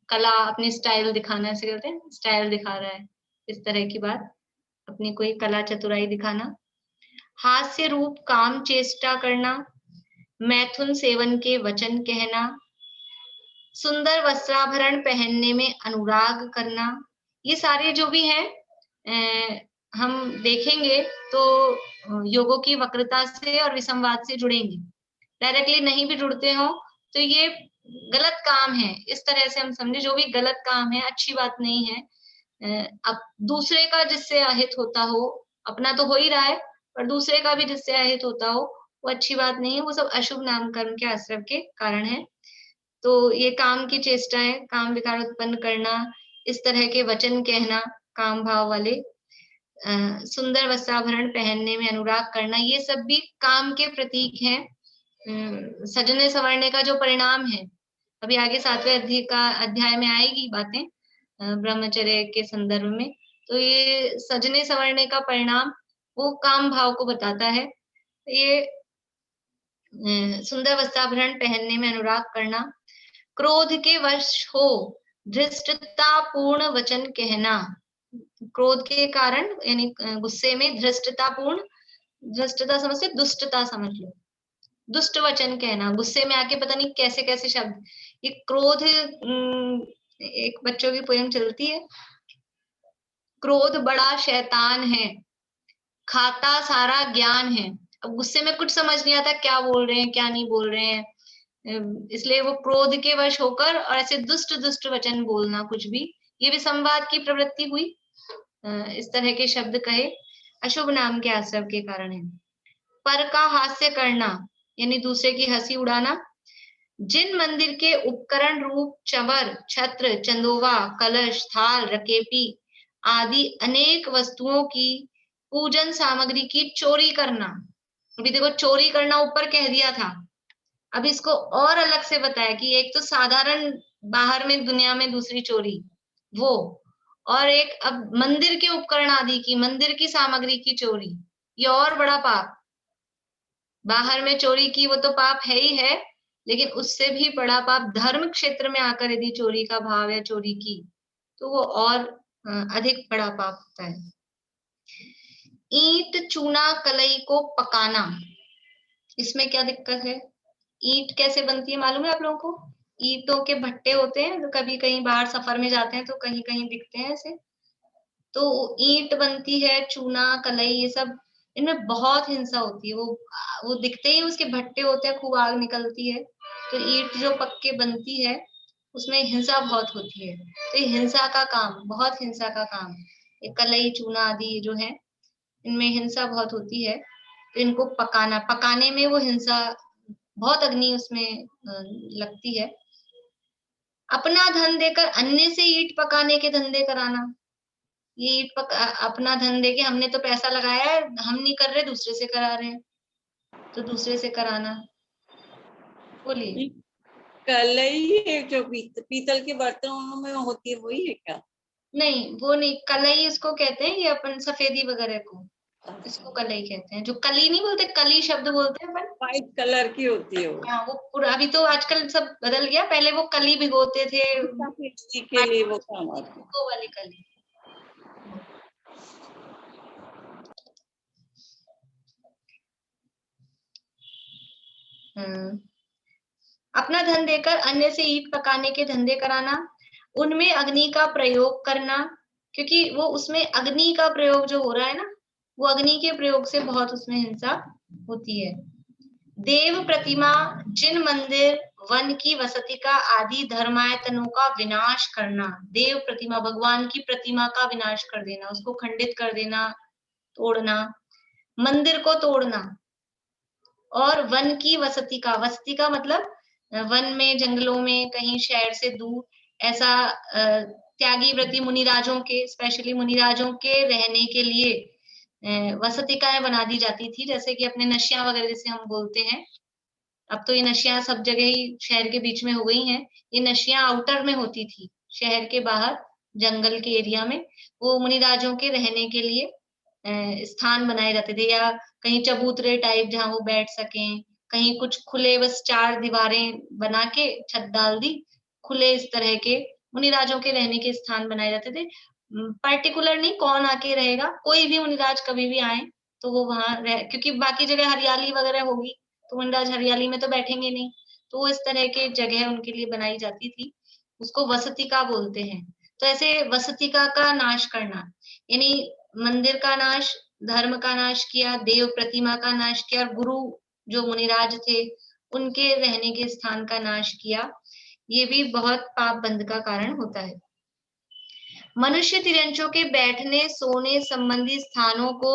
कला, अपनी स्टाइल दिखाना, ऐसे कहते हैं स्टाइल दिखा रहा है, इस तरह की बात, अपनी कोई कला चतुराई दिखाना। हास्य रूप काम चेष्टा करना, मैथुन सेवन के वचन कहना, सुंदर वस्त्राभरण पहनने में अनुराग करना। ये सारे जो भी हैं हम देखेंगे तो योगों की वक्रता से और विसंवाद से जुड़ेंगे। डायरेक्टली नहीं भी जुड़ते हो तो ये गलत काम है, इस तरह से हम समझे। जो भी गलत काम है, अच्छी बात नहीं है। अब दूसरे का जिससे अहित होता हो, अपना तो हो ही रहा है, पर दूसरे का भी जिससे अहित होता हो, वो अच्छी बात नहीं है। वो सब अशुभ नाम कर्म के आश्रय के कारण है। तो ये काम की चेष्टाएं, काम विकार उत्पन्न करना, इस तरह के वचन कहना काम भाव वाले, सुंदर वस्त्राभरण पहनने में अनुराग करना, ये सब भी काम के प्रतीक हैं। सजने संवरने का जो परिणाम है, अभी आगे 7वें अध्याय में आएगी बातें ब्रह्मचर्य के संदर्भ में। तो ये सजने संवरने का परिणाम वो काम भाव को बताता है। ये सुंदर वस्त्राभरण पहनने में अनुराग करना, क्रोध के वश हो धृष्टता पूर्ण वचन कहना, क्रोध के कारण यानी गुस्से में धृष्टता पूर्ण, धृष्टता समझते दुष्टता समझ लो, दुष्ट वचन कहना, गुस्से में आके पता नहीं कैसे कैसे शब्द। ये क्रोध, एक बच्चों की पोयम चलती है, क्रोध बड़ा शैतान है, खाता सारा ज्ञान है। अब गुस्से में कुछ समझ नहीं आता क्या बोल रहे हैं क्या नहीं बोल रहे हैं, इसलिए वो क्रोध के वश होकर और ऐसे दुष्ट दुष्ट वचन बोलना, कुछ भी, ये भी संवाद की प्रवृत्ति हुई। इस तरह के शब्द कहे, अशुभ नाम के आश्रय के कारण है। पर का हास्य करना यानी दूसरे की हंसी उड़ाना, जिन मंदिर के उपकरण रूप चवर, छत्र, चंदोवा, कलश, थाल, रकेपी आदि अनेक वस्तुओं की पूजन सामग्री की चोरी करना। अभी देखो चोरी करना ऊपर कह दिया था, अब इसको और अलग से बताया कि एक तो साधारण बाहर में दुनिया में दूसरी चोरी वो, और एक अब मंदिर के उपकरण आदि की, मंदिर की सामग्री की चोरी, ये और बड़ा पाप। बाहर में चोरी की वो तो पाप है ही है, लेकिन उससे भी बड़ा पाप धर्म क्षेत्र में आकर यदि चोरी का भाव या चोरी की तो वो और अधिक बड़ा पाप होता है। ईंट चूना कलई को पकाना, इसमें क्या दिक्कत है? ईंट कैसे बनती है मालूम है आप लोगों को? ईंटों के भट्टे होते हैं, तो कभी कहीं बाहर सफर में जाते हैं तो कहीं कहीं दिखते हैं ऐसे। तो ईंट बनती है, चूना कलई, ये सब, इनमें बहुत हिंसा होती है। वो दिखते ही उसके भट्टे होते हैं, खूब आग निकलती है। तो ईंट जो पक के बनती है उसमें हिंसा बहुत होती है। तो ये हिंसा का काम, बहुत हिंसा का काम, ये कलई चूना आदि जो है इनमें हिंसा बहुत होती है। तो इनको पकाना, पकाने में वो हिंसा, बहुत अग्नि उसमें लगती है। अपना धन देकर अन्य से ईंट पकाने के धंधे कराना, ये ईंट अपना धन देके, हमने तो पैसा लगाया है, हम नहीं कर रहे दूसरे से करा रहे हैं, तो दूसरे से कराना। बोलिए। कलई जो पीतल के बर्तनों में होती है वही है क्या? नहीं वो नहीं, कलई इसको कहते हैं, ये अपन सफेदी वगैरह को इसको कलई कहते हैं। जो कली नहीं बोलते, कली शब्द बोलते हैं अपन। व्हाइट कलर की होती है वो। हाँ वो पूरा, अभी तो आजकल सब बदल गया, पहले वो कली भिगोते थे के लिए वो काम आती है, वो वाली कली। अपना धन देकर अन्य से ईंट पकाने के धंधे कराना, उनमें अग्नि का प्रयोग करना, क्योंकि वो उसमें अग्नि का प्रयोग जो हो रहा है ना, वो अग्नि के प्रयोग से बहुत उसमें हिंसा होती है। देव प्रतिमा, जिन मंदिर, वन की वसतिका आदि धर्मायतनों का विनाश करना। देव प्रतिमा, भगवान की प्रतिमा का विनाश कर देना, उसको खंडित कर देना, तोड़ना, मंदिर को तोड़ना। और वन की वसतिका, वसतिका मतलब वन में, जंगलों में, कहीं शहर से दूर, ऐसा त्यागी व्रती मुनिराजों के, स्पेशली मुनिराजों के रहने के लिए वसतिकाएं बना दी जाती थी, जैसे कि अपने नशियां वगैरह जिसे हम बोलते हैं। अब तो ये नशियां सब जगह ही शहर के बीच में हो गई हैं। ये नशियां आउटर में होती थी, शहर के बाहर जंगल के एरिया में। वो मुनिराजों के रहने के लिए स्थान बनाए जाते थे, या कहीं चबूतरे टाइप जहां वो बैठ सकें, कहीं कुछ खुले बस 4 दीवारें बना के छत डाल दी, खुले इस तरह के मुनिराजों के रहने के स्थान बनाए जाते थे। पर्टिकुलर नहीं कौन आके रहेगा, कोई भी मुनिराज कभी भी आए तो वो वहां रह, क्योंकि बाकी जगह हरियाली वगैरह होगी तो मुनिराज हरियाली में तो बैठेंगे नहीं, तो वो इस तरह के जगह उनके लिए बनाई जाती थी, उसको वसतिका बोलते हैं। तो ऐसे वसतिका का नाश करना, यानी मंदिर का नाश, धर्म का नाश किया, देव प्रतिमा का नाश किया, और गुरु जो मुनिराज थे उनके रहने के स्थान का नाश किया, ये भी बहुत पाप बंध का कारण होता है। मनुष्य तिर्यंचों के बैठने सोने संबंधी स्थानों को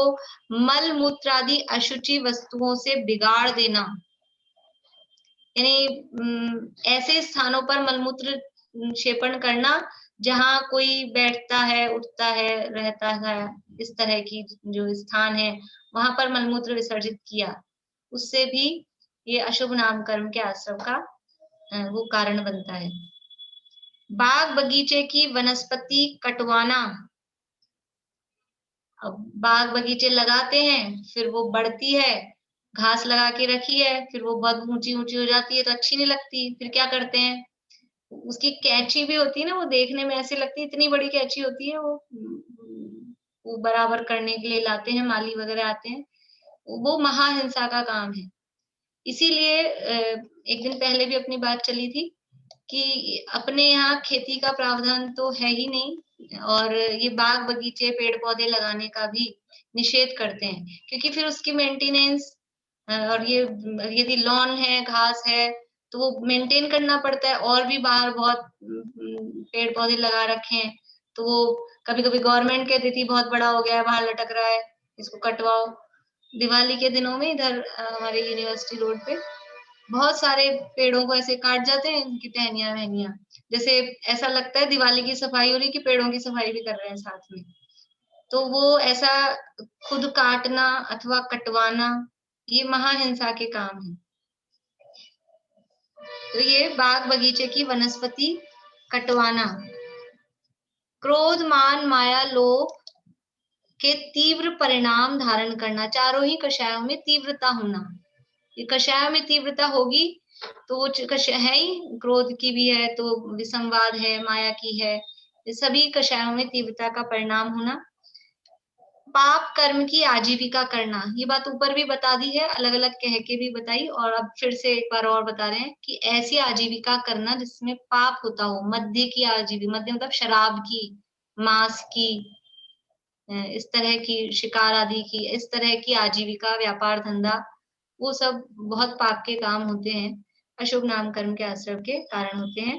मल मूत्र आदि अशुचि वस्तुओं से बिगाड़ देना, यानी ऐसे स्थानों पर मलमूत्र क्षेपण करना जहां कोई बैठता है, उठता है, रहता है, इस तरह की जो स्थान है वहां पर मलमूत्र विसर्जित किया, उससे भी ये अशुभ नाम कर्म के आश्रम का वो कारण बनता है। बाग बगीचे की वनस्पति कटवाना, अब बाग बगीचे लगाते हैं, फिर वो बढ़ती है, घास लगा के रखी है, फिर वो बहुत ऊंची ऊंची हो जाती है तो अच्छी नहीं लगती, फिर क्या करते हैं, उसकी कैंची भी होती है ना, वो देखने में ऐसे लगती है, इतनी बड़ी कैंची होती है, वो बराबर करने के लिए लाते हैं, माली वगैरह आते हैं, वो महाहिंसा का काम है। इसीलिए एक दिन पहले भी अपनी बात चली थी कि अपने यहाँ खेती का प्रावधान तो है ही नहीं, और ये बाग बगीचे पेड़ पौधे लगाने का भी निषेध करते हैं, क्योंकि फिर उसकी मेंटेनेंस, और ये यदि लॉन है, घास है, तो वो मेंटेन करना पड़ता है, और भी बाहर बहुत पेड़ पौधे लगा रखे हैं, तो वो कभी कभी गवर्नमेंट कह देती बहुत बड़ा हो गया है, बाहर लटक रहा है, इसको कटवाओ। दिवाली के दिनों में इधर हमारे यूनिवर्सिटी रोड पे बहुत सारे पेड़ों को ऐसे काट जाते हैं, इनकी टहनियां वहनियां, जैसे ऐसा लगता है दिवाली की सफाई हो रही कि पेड़ों की सफाई भी कर रहे हैं साथ में। तो वो ऐसा खुद काटना अथवा कटवाना, ये महाहिंसा के काम है। तो ये बाग बगीचे की वनस्पति कटवाना, क्रोध मान माया लोभ के तीव्र परिणाम धारण करना, चारों ही कषायों में तीव्रता होना। ये कषायों में तीव्रता होगी तो वो है ही, क्रोध की भी है तो विसंवाद है, माया की है, ये सभी कषायों में तीव्रता का परिणाम होना। पाप कर्म की आजीविका करना, ये बात ऊपर भी बता दी है, अलग अलग कह के भी बताई, और अब फिर से एक बार और बता रहे हैं कि ऐसी आजीविका करना जिसमें पाप होता हो। मद्य की आजीविका, मद्य मतलब शराब की, मांस की, इस तरह की, शिकार आदि की, इस तरह की आजीविका, व्यापार धंधा, वो सब बहुत पाप के काम होते हैं, अशुभ नाम कर्म के आश्रय के कारण होते हैं।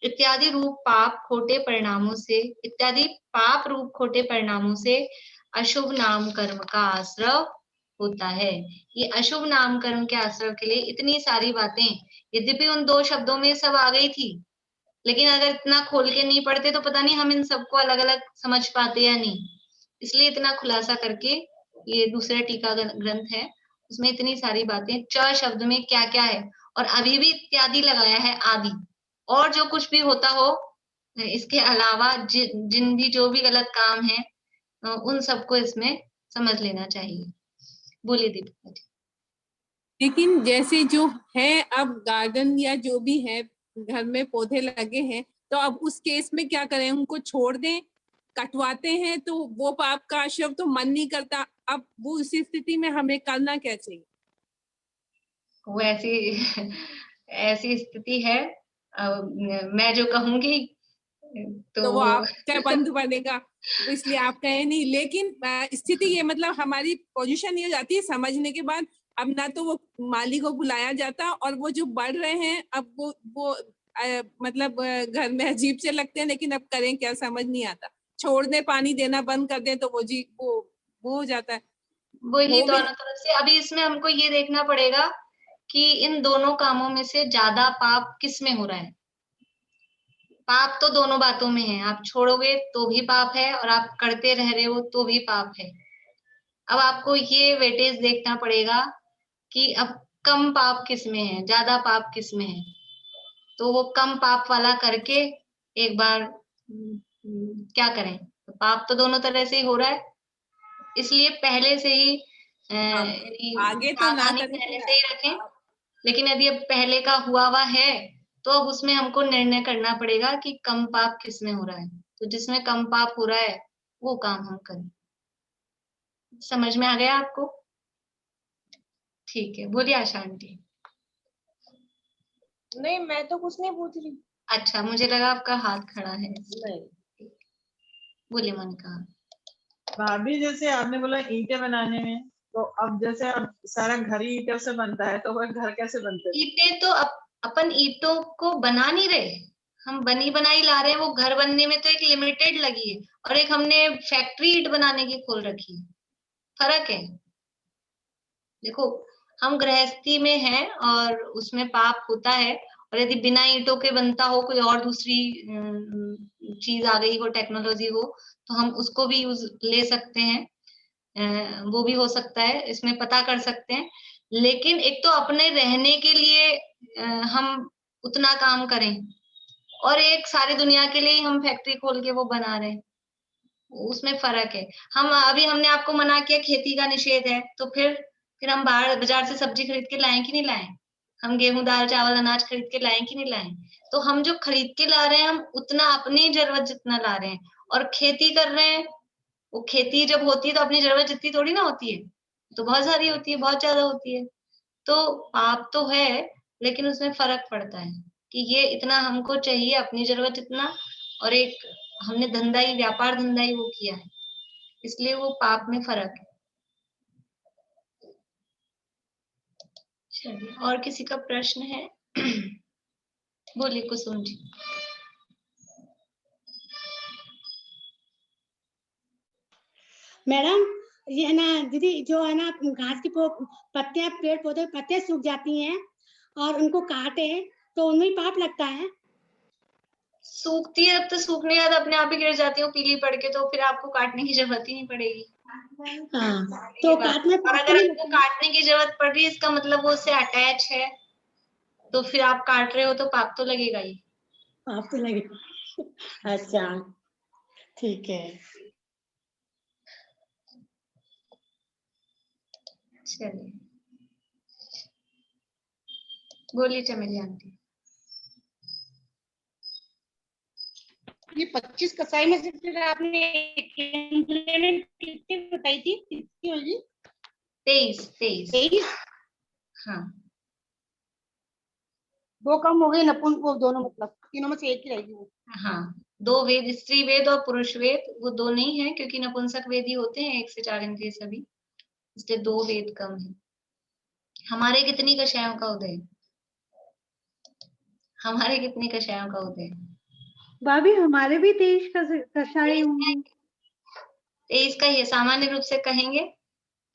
इत्यादि रूप पाप खोटे परिणामों से, इत्यादि पाप रूप खोटे परिणामों से अशुभ नाम कर्म का आश्रय होता है। ये अशुभ नाम कर्म के आश्रय के लिए इतनी सारी बातें, यद्यपि उन 2 शब्दों में सब आ गई थी, लेकिन अगर इतना खोल के नहीं पढ़ते तो पता नहीं हम इन सबको अलग अलग समझ पाते या नहीं, इसलिए इतना खुलासा करके ये दूसरा टीका ग्रंथ है, उसमें इतनी सारी बातें, च शब्द में क्या क्या है, और अभी भी इत्यादि लगाया है, आदि, और जो कुछ भी होता हो इसके अलावा जिन भी जो भी गलत काम है उन सबको इसमें समझ लेना चाहिए। बोलिए दीपिका जी। लेकिन जैसे जो है अब गार्डन या जो भी है घर में पौधे लगे हैं, तो अब उस केस में क्या करें, उनको छोड़ दें, कटवाते हैं तो वो पाप का आश्रय तो मन नहीं करता, अब वो उसी स्थिति में हमें करना क्या चाहिए? वो ऐसी स्थिति है, मैं जो कहूंगी तो वो आपका बंद बनेगा, तो इसलिए आप कहे नहीं, लेकिन स्थिति ये मतलब हमारी पोजीशन ये हो जाती है समझने के बाद, अब ना तो वो माली को बुलाया जाता, और वो जो बढ़ रहे हैं अब वो मतलब घर में अजीब से लगते हैं, लेकिन अब करें क्या, समझ नहीं आता। छोड़ दे, पानी देना बंद कर दे तो वो हो जाता है। वही वो भी दोनों तरफ से। अभी इसमें हमको ये देखना पड़ेगा कि इन दोनों कामों में से ज्यादा पाप किस में हो रहा है। पाप तो दोनों बातों में है, आप छोड़ोगे तो भी पाप है और आप करते रह रहे हो तो भी पाप है। अब आपको ये वेटेज देखना पड़ेगा कि अब कम पाप किस में है, ज्यादा पाप किस में है। तो वो कम पाप वाला करके एक बार क्या करें। तो पाप तो दोनों तरह से ही हो रहा है, इसलिए पहले से ही आगे तो ना सावधानी करें। पहले से ही रखें। लेकिन यदि अब पहले का हुआ है तो अब उसमें हमको निर्णय करना पड़ेगा कि कम पाप किस में हो रहा है। तो जिसमें कम पाप हो रहा है वो काम हम करें। समझ में आ गया आपको? ठीक है, बोलिए आशा आंटी। नहीं, मैं तो कुछ नहीं पूछ रही। अच्छा, मुझे लगा आपका हाथ खड़ा है। नहीं। बोलिए मोनिका। भाभी, जैसे आपने बोला ईंटें बनाने में, तो अब जैसे अब सारा घर ही ईंटों से बनता है, तो वह घर कैसे बनते हैं? ईंटें तो अपन ईंटों को बना नहीं रहे, हम बनी बनाई ला रहे हैं। वो घर बनने में तो एक लिमिटेड लगी है और एक हमने फैक्ट्री ईंट बनाने की खोल रखी है, फर्क है। देखो, हम गृहस्थी में हैं और उसमें पाप होता है, और यदि बिना ईंटों के बनता हो, कोई और दूसरी चीज आ गई हो, टेक्नोलॉजी हो, तो हम उसको भी यूज ले सकते हैं। वो भी हो सकता है, इसमें पता कर सकते हैं। लेकिन एक तो अपने रहने के लिए हम उतना काम करें, और एक सारी दुनिया के लिए ही हम फैक्ट्री खोल के वो बना रहे हैं, उसमें फर्क है। हमने आपको मना किया, खेती का निषेध है, तो फिर हम बाजार से सब्जी खरीद के लाएं कि नहीं लाएं? हम गेहूं दाल चावल अनाज खरीद के लाएं कि नहीं लाएं? तो हम जो खरीद के ला रहे हैं, हम उतना अपनी जरूरत जितना ला रहे हैं। और खेती कर रहे हैं, वो खेती जब होती है तो अपनी जरूरत जितनी थोड़ी ना होती है, तो बहुत सारी होती है, बहुत ज्यादा होती है। तो पाप तो है, लेकिन उसमें फर्क पड़ता है कि ये इतना हमको चाहिए, अपनी जरूरत इतना, और एक हमने व्यापार धंधा ही वो किया है, इसलिए वो पाप में फर्क है। चलिए, और किसी का प्रश्न है? बोलिए कुसुम जी। मैडम, ये है ना दीदी, जो है ना घास की पत्तियां, पेड़ पौधे पत्तियां सूख जाती हैं और उनको काटे तो उनमें पाप लगता है? सूखती है, अब तो सूखने के बाद अपने आप ही गिर जाती है पीली पड़ के, तो फिर आपको काटने की जरूरत ही नहीं पड़ेगी। हाँ, तो काटने और अगर आपको काटने की जरूरत पड़ रही है, इसका मतलब वो उससे अटैच है, तो फिर आप काट रहे हो तो पाप तो लगेगा ही। पाप तो लगेगा। अच्छा, ठीक है। चलिए, बोलिए चमेली आंटी। ये 25 कसाई में से फिर आपने कितनी बताई थी, कितनी होगी? 23। हाँ, 2 कम हो गए, वो दोनों, मतलब तीनों में से एक ही रहेगी वो। हाँ, 2 वेद, स्त्री वेद और पुरुष वेद, वो 2 नहीं है, क्योंकि नपुंसक वेद ही होते हैं 1 से 4 इंद्रिय सभी, इसलिए 2 वेद कम है। हमारे कितनी कषायों का उदय? हमारे कितनी कषायों का उदय? भाभी, हमारे भी 23 कषाय होंगे। 23 का ही है, सामान्य रूप से कहेंगे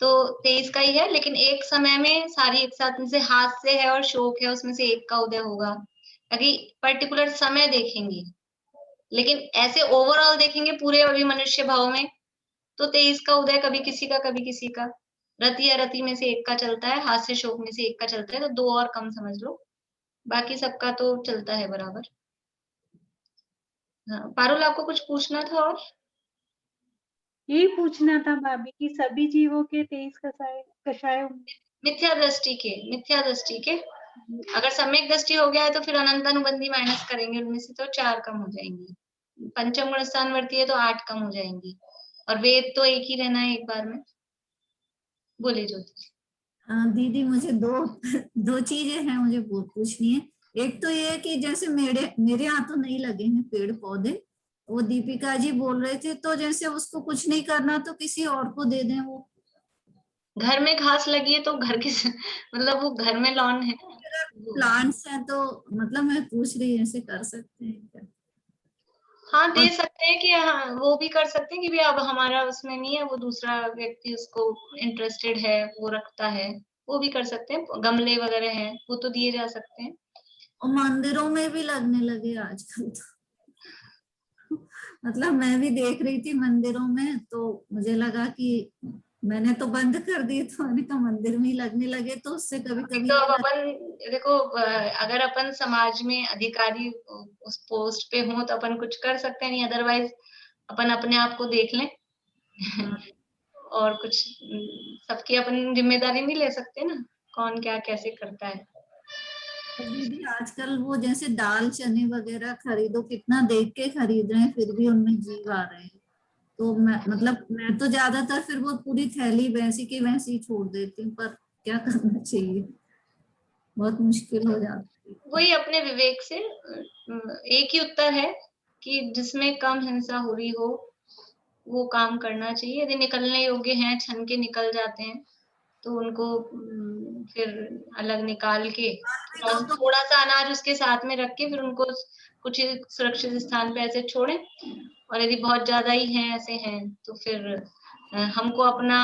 तो 23 का ही है, लेकिन एक समय में सारी एक साथ, जैसे हाथ से है और शोक है, उसमें से एक का उदय होगा। अभी पर्टिकुलर समय देखेंगे, लेकिन ऐसे ओवरऑल देखेंगे पूरे अभी मनुष्य भाव में, तो 23 का उदय कभी किसी का, कभी किसी का। रति अरति में से एक का चलता है, हाथ से शोक में से एक का चलता है, तो 2 और कम समझ लो, बाकी सबका तो चलता है बराबर। हाँ, पारुल आपको कुछ पूछना था? और यही पूछना था भाभी कि सभी जीवों के 23 कषाय होंगे। मिथ्या दृष्टि के अगर सम्यक दृष्टि हो गया है तो फिर अनंत अनुबंधी माइनस करेंगे, उनमें से तो 4 कम हो जाएंगी। पंचम गुण स्थान वर्ती है तो 8 कम हो जाएंगी, और वेद तो एक ही रहना है एक बार में। बोलिए ज्योति। दीदी, मुझे दो चीजें हैं मुझे पूछनी है। एक तो ये कि जैसे मेरे यहाँ तो नहीं लगे हैं पेड़ पौधे, वो दीपिका जी बोल रहे थे, तो जैसे उसको कुछ नहीं करना तो किसी और को दे दें, वो घर में घास लगी है तो घर के मतलब वो घर में लॉन है। प्लांट्स हैं तो मतलब मैं पूछ रही हूँ ऐसे कर सकते हैं क्या? हाँ दे सकते हैं कि हाँ वो भी कर सकते हैं कि भी अब हमारा उसमें नहीं है, वो दूसरा व्यक्ति उसको इंटरेस्टेड है, वो रखता है, वो भी कर सकते हैं। गमले वगैरह हैं वो तो दिए जा सकते हैं। और मंदिरों में भी लगने लगे आजकल तो मतलब मैं भी देख रही थी मंदिरों में, तो मुझे लगा कि मैंने तो बंद कर दी, तो मैंने कहा मंदिर में ही लगने लगे तो उससे कभी कभी तो अब अपन देखो अगर अपन समाज में अधिकारी उस पोस्ट पे हो तो अपन कुछ कर सकते हैं, नहीं अदरवाइज अपन अपने आप को देख लें और कुछ सबकी अपन जिम्मेदारी नहीं ले सकते ना, कौन क्या कैसे करता है। दीदी आजकल वो जैसे दाल चने वगैरह खरीदो, कितना देख के खरीद रहे हैं, फिर भी उनमें जीव आ रहे हैं। तो मैं तो ज्यादातर फिर वो पूरी थैली वैसी की वैसी ही छोड़ देती हूँ, पर क्या करना चाहिए, बहुत मुश्किल हो जाती है। वही अपने विवेक से एक ही उत्तर है कि जिसमें कम हिंसा हो रही हो वो काम करना चाहिए। यदि निकलने योग्य हैं, छन के निकल जाते हैं तो उनको फिर अलग निकाल के थोड़ा सा अनाज उसके साथ में रख के फिर उनको कुछ सुरक्षित स्थान पे ऐसे छोड़ें। और यदि बहुत ज्यादा ही हैं ऐसे हैं तो फिर हमको अपना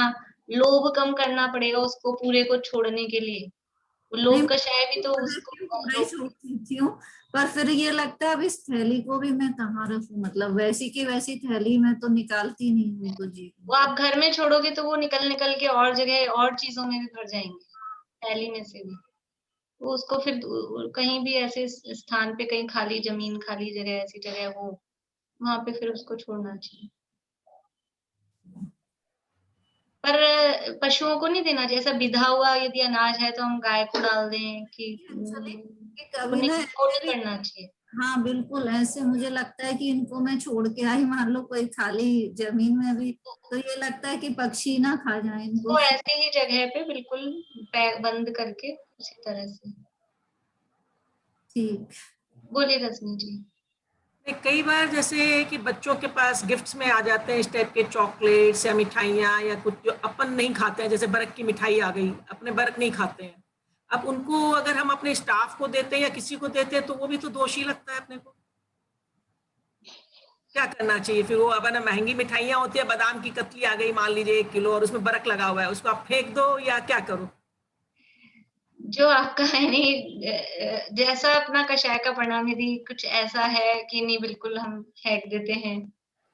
लोभ कम करना पड़ेगा उसको पूरे को छोड़ने के लिए। वो लोभ कषाय भी तो उसको पूरा ही छोड़ देती हूँ, पर फिर ये लगता है अब इस थैली को भी मैं कहाँ रखूं, मतलब वैसी की वैसी थैली मैं तो निकालती नहीं हूँ उनको जी। वो आप घर में छोड़ोगे तो वो निकल निकल के और जगह और चीजों में भी भर जाएंगे, थैली में से भी। वो उसको फिर कहीं भी ऐसे स्थान पे, कहीं खाली जमीन खाली जगह ऐसी जगह हो वहां पे फिर उसको छोड़ना चाहिए। पर पशुओं को नहीं देना चाहिए, ऐसा विधा हुआ यदि अनाज है तो हम गाय को डाल दें कि कभी ना नहीं करना चाहिए। हाँ बिल्कुल, ऐसे मुझे लगता है कि इनको मैं छोड़ के आई, मान लो कोई खाली जमीन में भी, तो ये लगता है कि पक्षी ना खा जाए इनको। तो ऐसे ही जगह पे बिल्कुल पैक बंद करके उसी तरह से। ठीक, बोलिए रजनी जी। कई बार जैसे कि बच्चों के पास गिफ्ट्स में आ जाते हैं इस टाइप के चॉकलेट्स या मिठाइयाँ या कुछ जो अपन नहीं खाते हैं, जैसे बर्क की मिठाई आ गई, अपने बर्क नहीं खाते हैं, अब उनको अगर हम अपने स्टाफ को देते हैं या किसी को देते हैं तो वो भी तो दोषी लगता है अपने को। क्या करना चाहिए फिर? वो अब ना महंगी मिठाइयाँ होती है, बादाम की कतली आ गई मान लीजिए 1 किलो और उसमें बर्क लगा हुआ है, उसको आप फेंक दो या क्या करो? जो आपका है नहीं, जैसा अपना कषाय का परिणाम यदि कुछ ऐसा है कि नहीं बिल्कुल हम फेंक देते हैं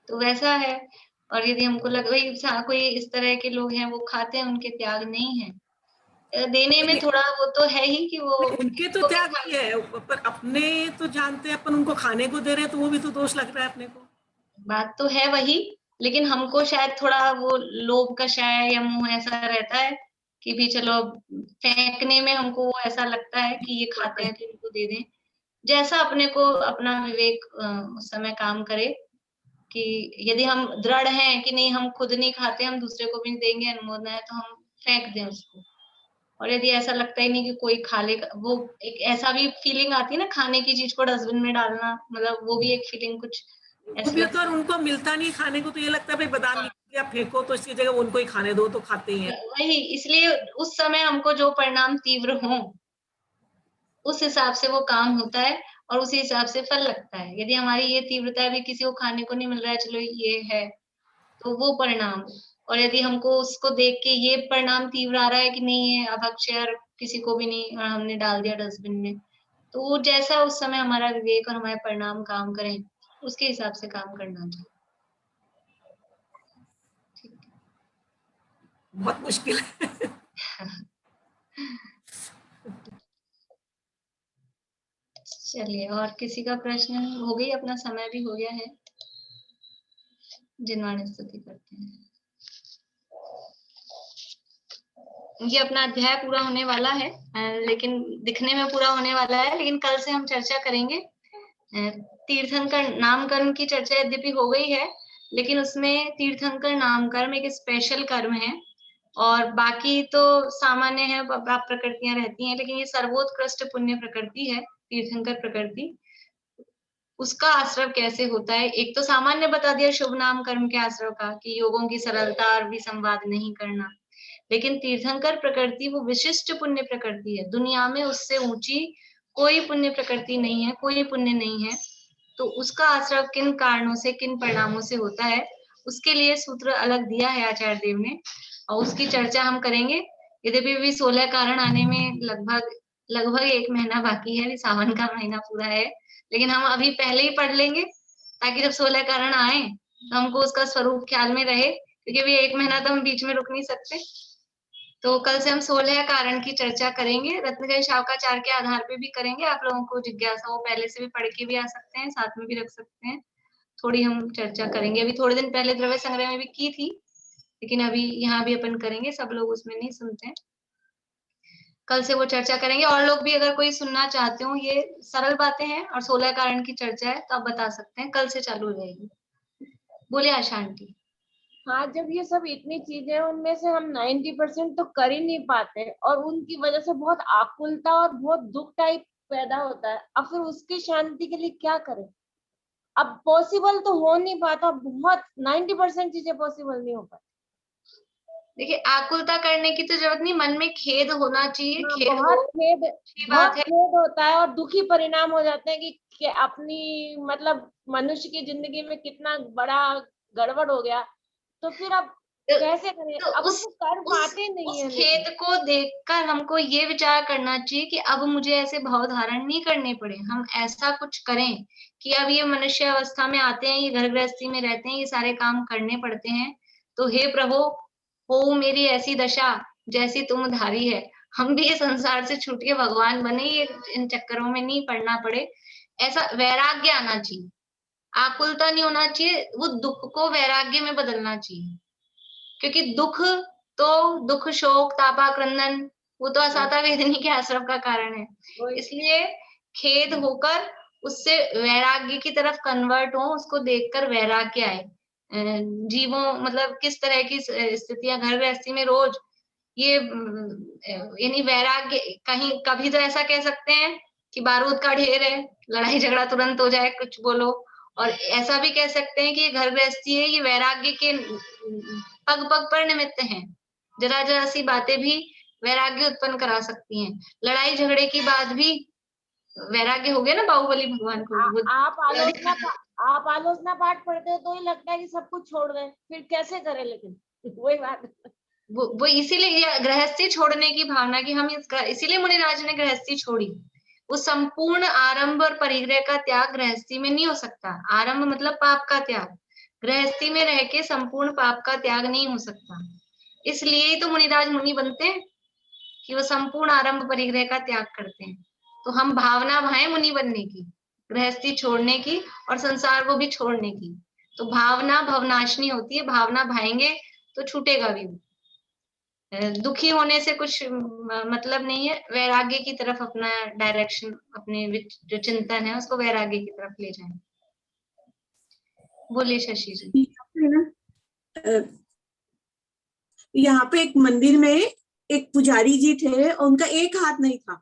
तो वैसा है। और यदि हमको लग वही कोई इस तरह के लोग हैं वो खाते हैं, उनके त्याग नहीं है, देने में थोड़ा वो तो है ही कि वो उनके तो त्याग नहीं है, पर अपने तो जानते हैं अपन उनको खाने को दे रहे हैं तो वो भी तो दोष लग रहा है अपने को। बात तो है वही, लेकिन हमको शायद थोड़ा वो लोभ का शायद या मुंह ऐसा रहता है कि भी चलो फेंकने में हमको वो ऐसा लगता है कि ये खाते हैं तो इनको दे दें। जैसा अपने को अपना विवेक उस समय काम करे कि यदि हम दृढ़ हैं कि नहीं हम खुद नहीं खाते, हम दूसरे को भी देंगे, अनुमोदन है तो हम फेंक दें उसको। और यदि ऐसा लगता ही नहीं कि कोई खा लेगा, वो एक ऐसा भी फीलिंग आती है ना खाने की चीज को डस्टबिन में डालना, मतलब वो भी एक फीलिंग कुछ वो भी तो उनको मिलता नहीं खाने को, तो ये लगता है भाई बादाम या फेंको तो इसकी जगह उनको ही खाने दो, तो खाते ही हैं। वही, इसलिए उस समय हमको जो परिणाम तीव्र हो उस हिसाब से वो काम होता है और उसी हिसाब से फल लगता है। यदि हमारी ये तीव्रता भी किसी को खाने को नहीं मिल रहा है, चलो ये है तो वो परिणाम, और यदि हमको उसको देख के ये परिणाम तीव्र आ रहा है कि नहीं है अब अक्षय किसी को भी नहीं और हमने डाल दिया डस्टबिन में, तो वो जैसा उस समय हमारा विवेक और हमारे परिणाम काम करें उसके हिसाब से काम करना चाहिए। बहुत मुश्किल है। चलिए, और किसी का प्रश्न हो गई? अपना समय भी हो गया है, जिनवाणी स्तुति करते हैं। ये अपना अध्याय पूरा होने वाला है, लेकिन दिखने में पूरा होने वाला है, लेकिन कल से हम चर्चा करेंगे। तीर्थंकर नामकरण की चर्चा यद्यपि हो गई है, लेकिन उसमें तीर्थंकर नामकर्म एक स्पेशल कर्म है और बाकी तो सामान्य है, पाप प्रकृतियां रहती हैं, लेकिन ये सर्वोत्कृष्ट पुण्य प्रकृति है तीर्थंकर प्रकृति। उसका आश्रव कैसे होता है? एक तो सामान्य बता दिया शुभ नाम कर्म के आश्रव का कि योगों की सरलता और भी संवाद नहीं करना, लेकिन तीर्थंकर प्रकृति वो विशिष्ट पुण्य प्रकृति है, दुनिया में उससे ऊंची कोई पुण्य प्रकृति नहीं है, कोई पुण्य नहीं है। तो उसका आश्रय किन कारणों से, किन परिणामों से होता है, उसके लिए सूत्र अलग दिया है आचार्य देव ने, और उसकी चर्चा हम करेंगे। यद्यपि भी 16 कारण आने में लगभग 1 महीना बाकी है, सावन का महीना पूरा है, लेकिन हम अभी पहले ही पढ़ लेंगे ताकि जब 16 कारण आए तो हमको उसका स्वरूप ख्याल में रहे, क्योंकि अभी 1 महीना तो हम बीच में रुक नहीं सकते। तो कल से हम 16 कारण की चर्चा करेंगे, रत्नगंज शावकाचार्य के आधार पे भी करेंगे। आप लोगों को जिज्ञासा हो पहले से भी पढ़ के भी आ सकते हैं, साथ में भी रख सकते हैं। थोड़ी हम चर्चा करेंगे, अभी थोड़े दिन पहले द्रव्य संग्रह में भी की थी, लेकिन अभी यहाँ भी अपन करेंगे, सब लोग उसमें नहीं सुनते हैं। कल से वो चर्चा करेंगे। और लोग भी अगर कोई सुनना चाहते हो, ये सरल बातें हैं और 16 कारण की चर्चा है, तो आप बता सकते हैं, कल से चालू हो जाएगी। बोलिए आशा आंटी। हाँ, जब ये सब इतनी चीजें उनमें से हम 90% तो कर ही नहीं पाते और उनकी वजह से बहुत आकुलता और बहुत दुख टाइप पैदा होता है। अब फिर उसकी शांति के लिए क्या करें? अब पॉसिबल तो हो नहीं पाता, बहुत 90% चीजें पॉसिबल नहीं हो पाती। देखिए, आकुलता करने की तो जरूरत नहीं, मन में खेद होना चाहिए। बहुत खेद होता है और दुखी परिणाम हो जाते हैं कि अपनी मतलब मनुष्य की जिंदगी में कितना बड़ा गड़बड़ हो गया। तो फिर अब कैसे करें? अब उसको कर पाते नहीं है। उस खेद को देखकर हमको ये विचार करना चाहिए कि अब मुझे ऐसे भाव धारण नहीं करने पड़े। हम ऐसा कुछ करें कि अब ये मनुष्य अवस्था में आते हैं, ये घर गृहस्थी में रहते हैं, ये सारे काम करने पड़ते हैं, तो हे प्रभु हो मेरी ऐसी दशा जैसी तुम धारी है। हम भी ये संसार से छूट के भगवान बने, ये इन चक्करों में नहीं पड़ना पड़े। ऐसा वैराग्य आना चाहिए, आकुलता नहीं होना चाहिए, वो दुख को वैराग्य में बदलना चाहिए। क्योंकि दुख शोक तापा क्रंदन वो तो असाता वेदनी के आश्रम का कारण है। इसलिए खेद होकर उससे वैराग्य की तरफ कन्वर्ट हो, उसको देखकर वैराग्य आए। जीवों मतलब किस तरह की स्थितियां घर गृहस्थी में रोज ये यानी वैराग्य, कहीं कभी तो ऐसा कह सकते हैं कि बारूद का ढेर है, लड़ाई झगड़ा तुरंत हो जाए, कुछ बोलो, और ऐसा भी कह सकते हैं कि ये घर गृहस्थी है, ये वैराग्य के पग पग पर निमित्त हैं। जरा जरा सी बातें भी वैराग्य उत्पन्न करा सकती हैं। लड़ाई झगड़े की बात भी वैराग्य हो गया ना बाहुबली भगवान को। आप आलोचना पाठ पढ़ते हो तो ही लगता है कि सब कुछ छोड़ दें, फिर कैसे करें? लेकिन वही बात वो इसीलिए गृहस्थी छोड़ने की भावना की हम इसीलिए मुनिराज ने गृहस्थी छोड़ी। वो संपूर्ण आरंभ और परिग्रह का त्याग गृहस्थी में नहीं हो सकता। आरंभ मतलब पाप का त्याग, गृहस्थी में रह के संपूर्ण पाप का त्याग नहीं हो सकता। इसलिए ही तो मुनिराज मुनि बनते हैं कि वो संपूर्ण आरंभ परिग्रह का त्याग करते हैं। तो हम भावना भाएं मुनि बनने की, गृहस्थी छोड़ने की और संसार को भी छोड़ने की। तो भावना भवनाशनी होती है, भावना भाएंगे तो छूटेगा भी। दुखी होने से कुछ मतलब नहीं है। वैराग्य की तरफ अपना डायरेक्शन, अपने जो चिंतन है उसको वैराग्य की तरफ ले जाएं। बोलिए शशि जी। यहाँ पे एक मंदिर में एक पुजारी जी थे और उनका एक हाथ नहीं था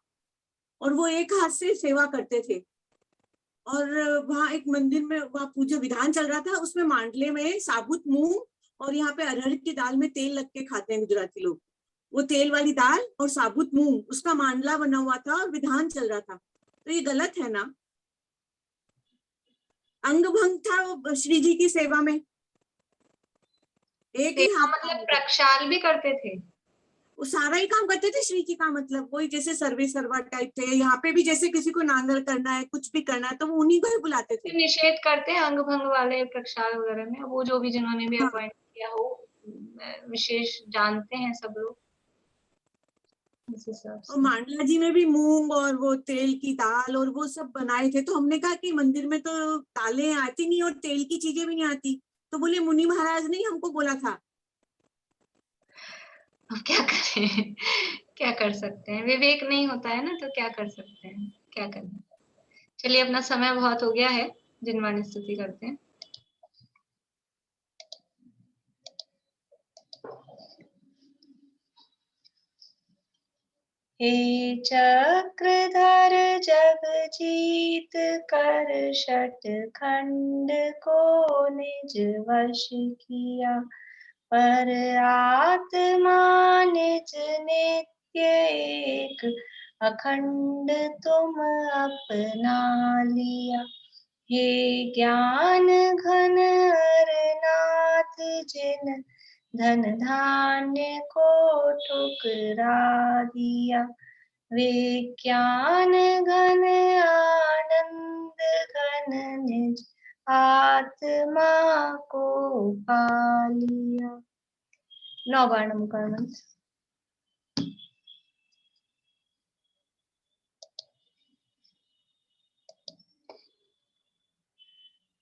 और वो एक हाथ से सेवा करते थे। और वहाँ एक मंदिर में वहाँ पूजा विधान चल रहा था, उसमें मांडले में साबुत मूंग और यहाँ पे अरहर की दाल में तेल लग के खाते हैं गुजराती लोग। वो तेल वाली दाल और साबुत मूंग, उसका मांडला बना हुआ था और विधान चल रहा था। तो ये गलत है ना? अंग भंग था वो श्री जी की सेवा में। एक ही मतलब प्रक्षाल भी करते थे, वो सारा ही काम करते थे श्री जी का। मतलब कोई जैसे सर्वे सर्वा टाइप थे। यहाँ पे भी जैसे किसी को नांगल करना है, कुछ भी करना है, तो वो उन्हीं को ही बुलाते थे। निषेध करते हैं अंग भंग वाले प्रक्षाल वगैरह में। वो जो भी जिन्होंने भी अपॉइंट किया हो, विशेष जानते हैं सब लोग। और मांडला जी में भी मूंग और वो तेल की दाल और वो सब बनाए थे। तो हमने कहा कि मंदिर में तो दालें आती नहीं और तेल की चीजें भी नहीं आती। तो बोले मुनि महाराज ने हमको बोला था। अब क्या करें, क्या कर सकते हैं, विवेक नहीं होता है ना, तो क्या कर सकते हैं, क्या करना। चलिए, अपना समय बहुत हो गया है, जिनवाणी स्तुति करते हैं। हे चक्रधर जगजीत कर शत खंड को निज वश किया, पर आत्मा निज नित्य एक अखंड तुम अपना लिया। हे ज्ञान घन हरनाथ जिन धन धान्य को ठुकरा दिया। विज्ञान घन आनंद घन निज आत्मा को पा लिया। 9 बार नमकार मंत्र।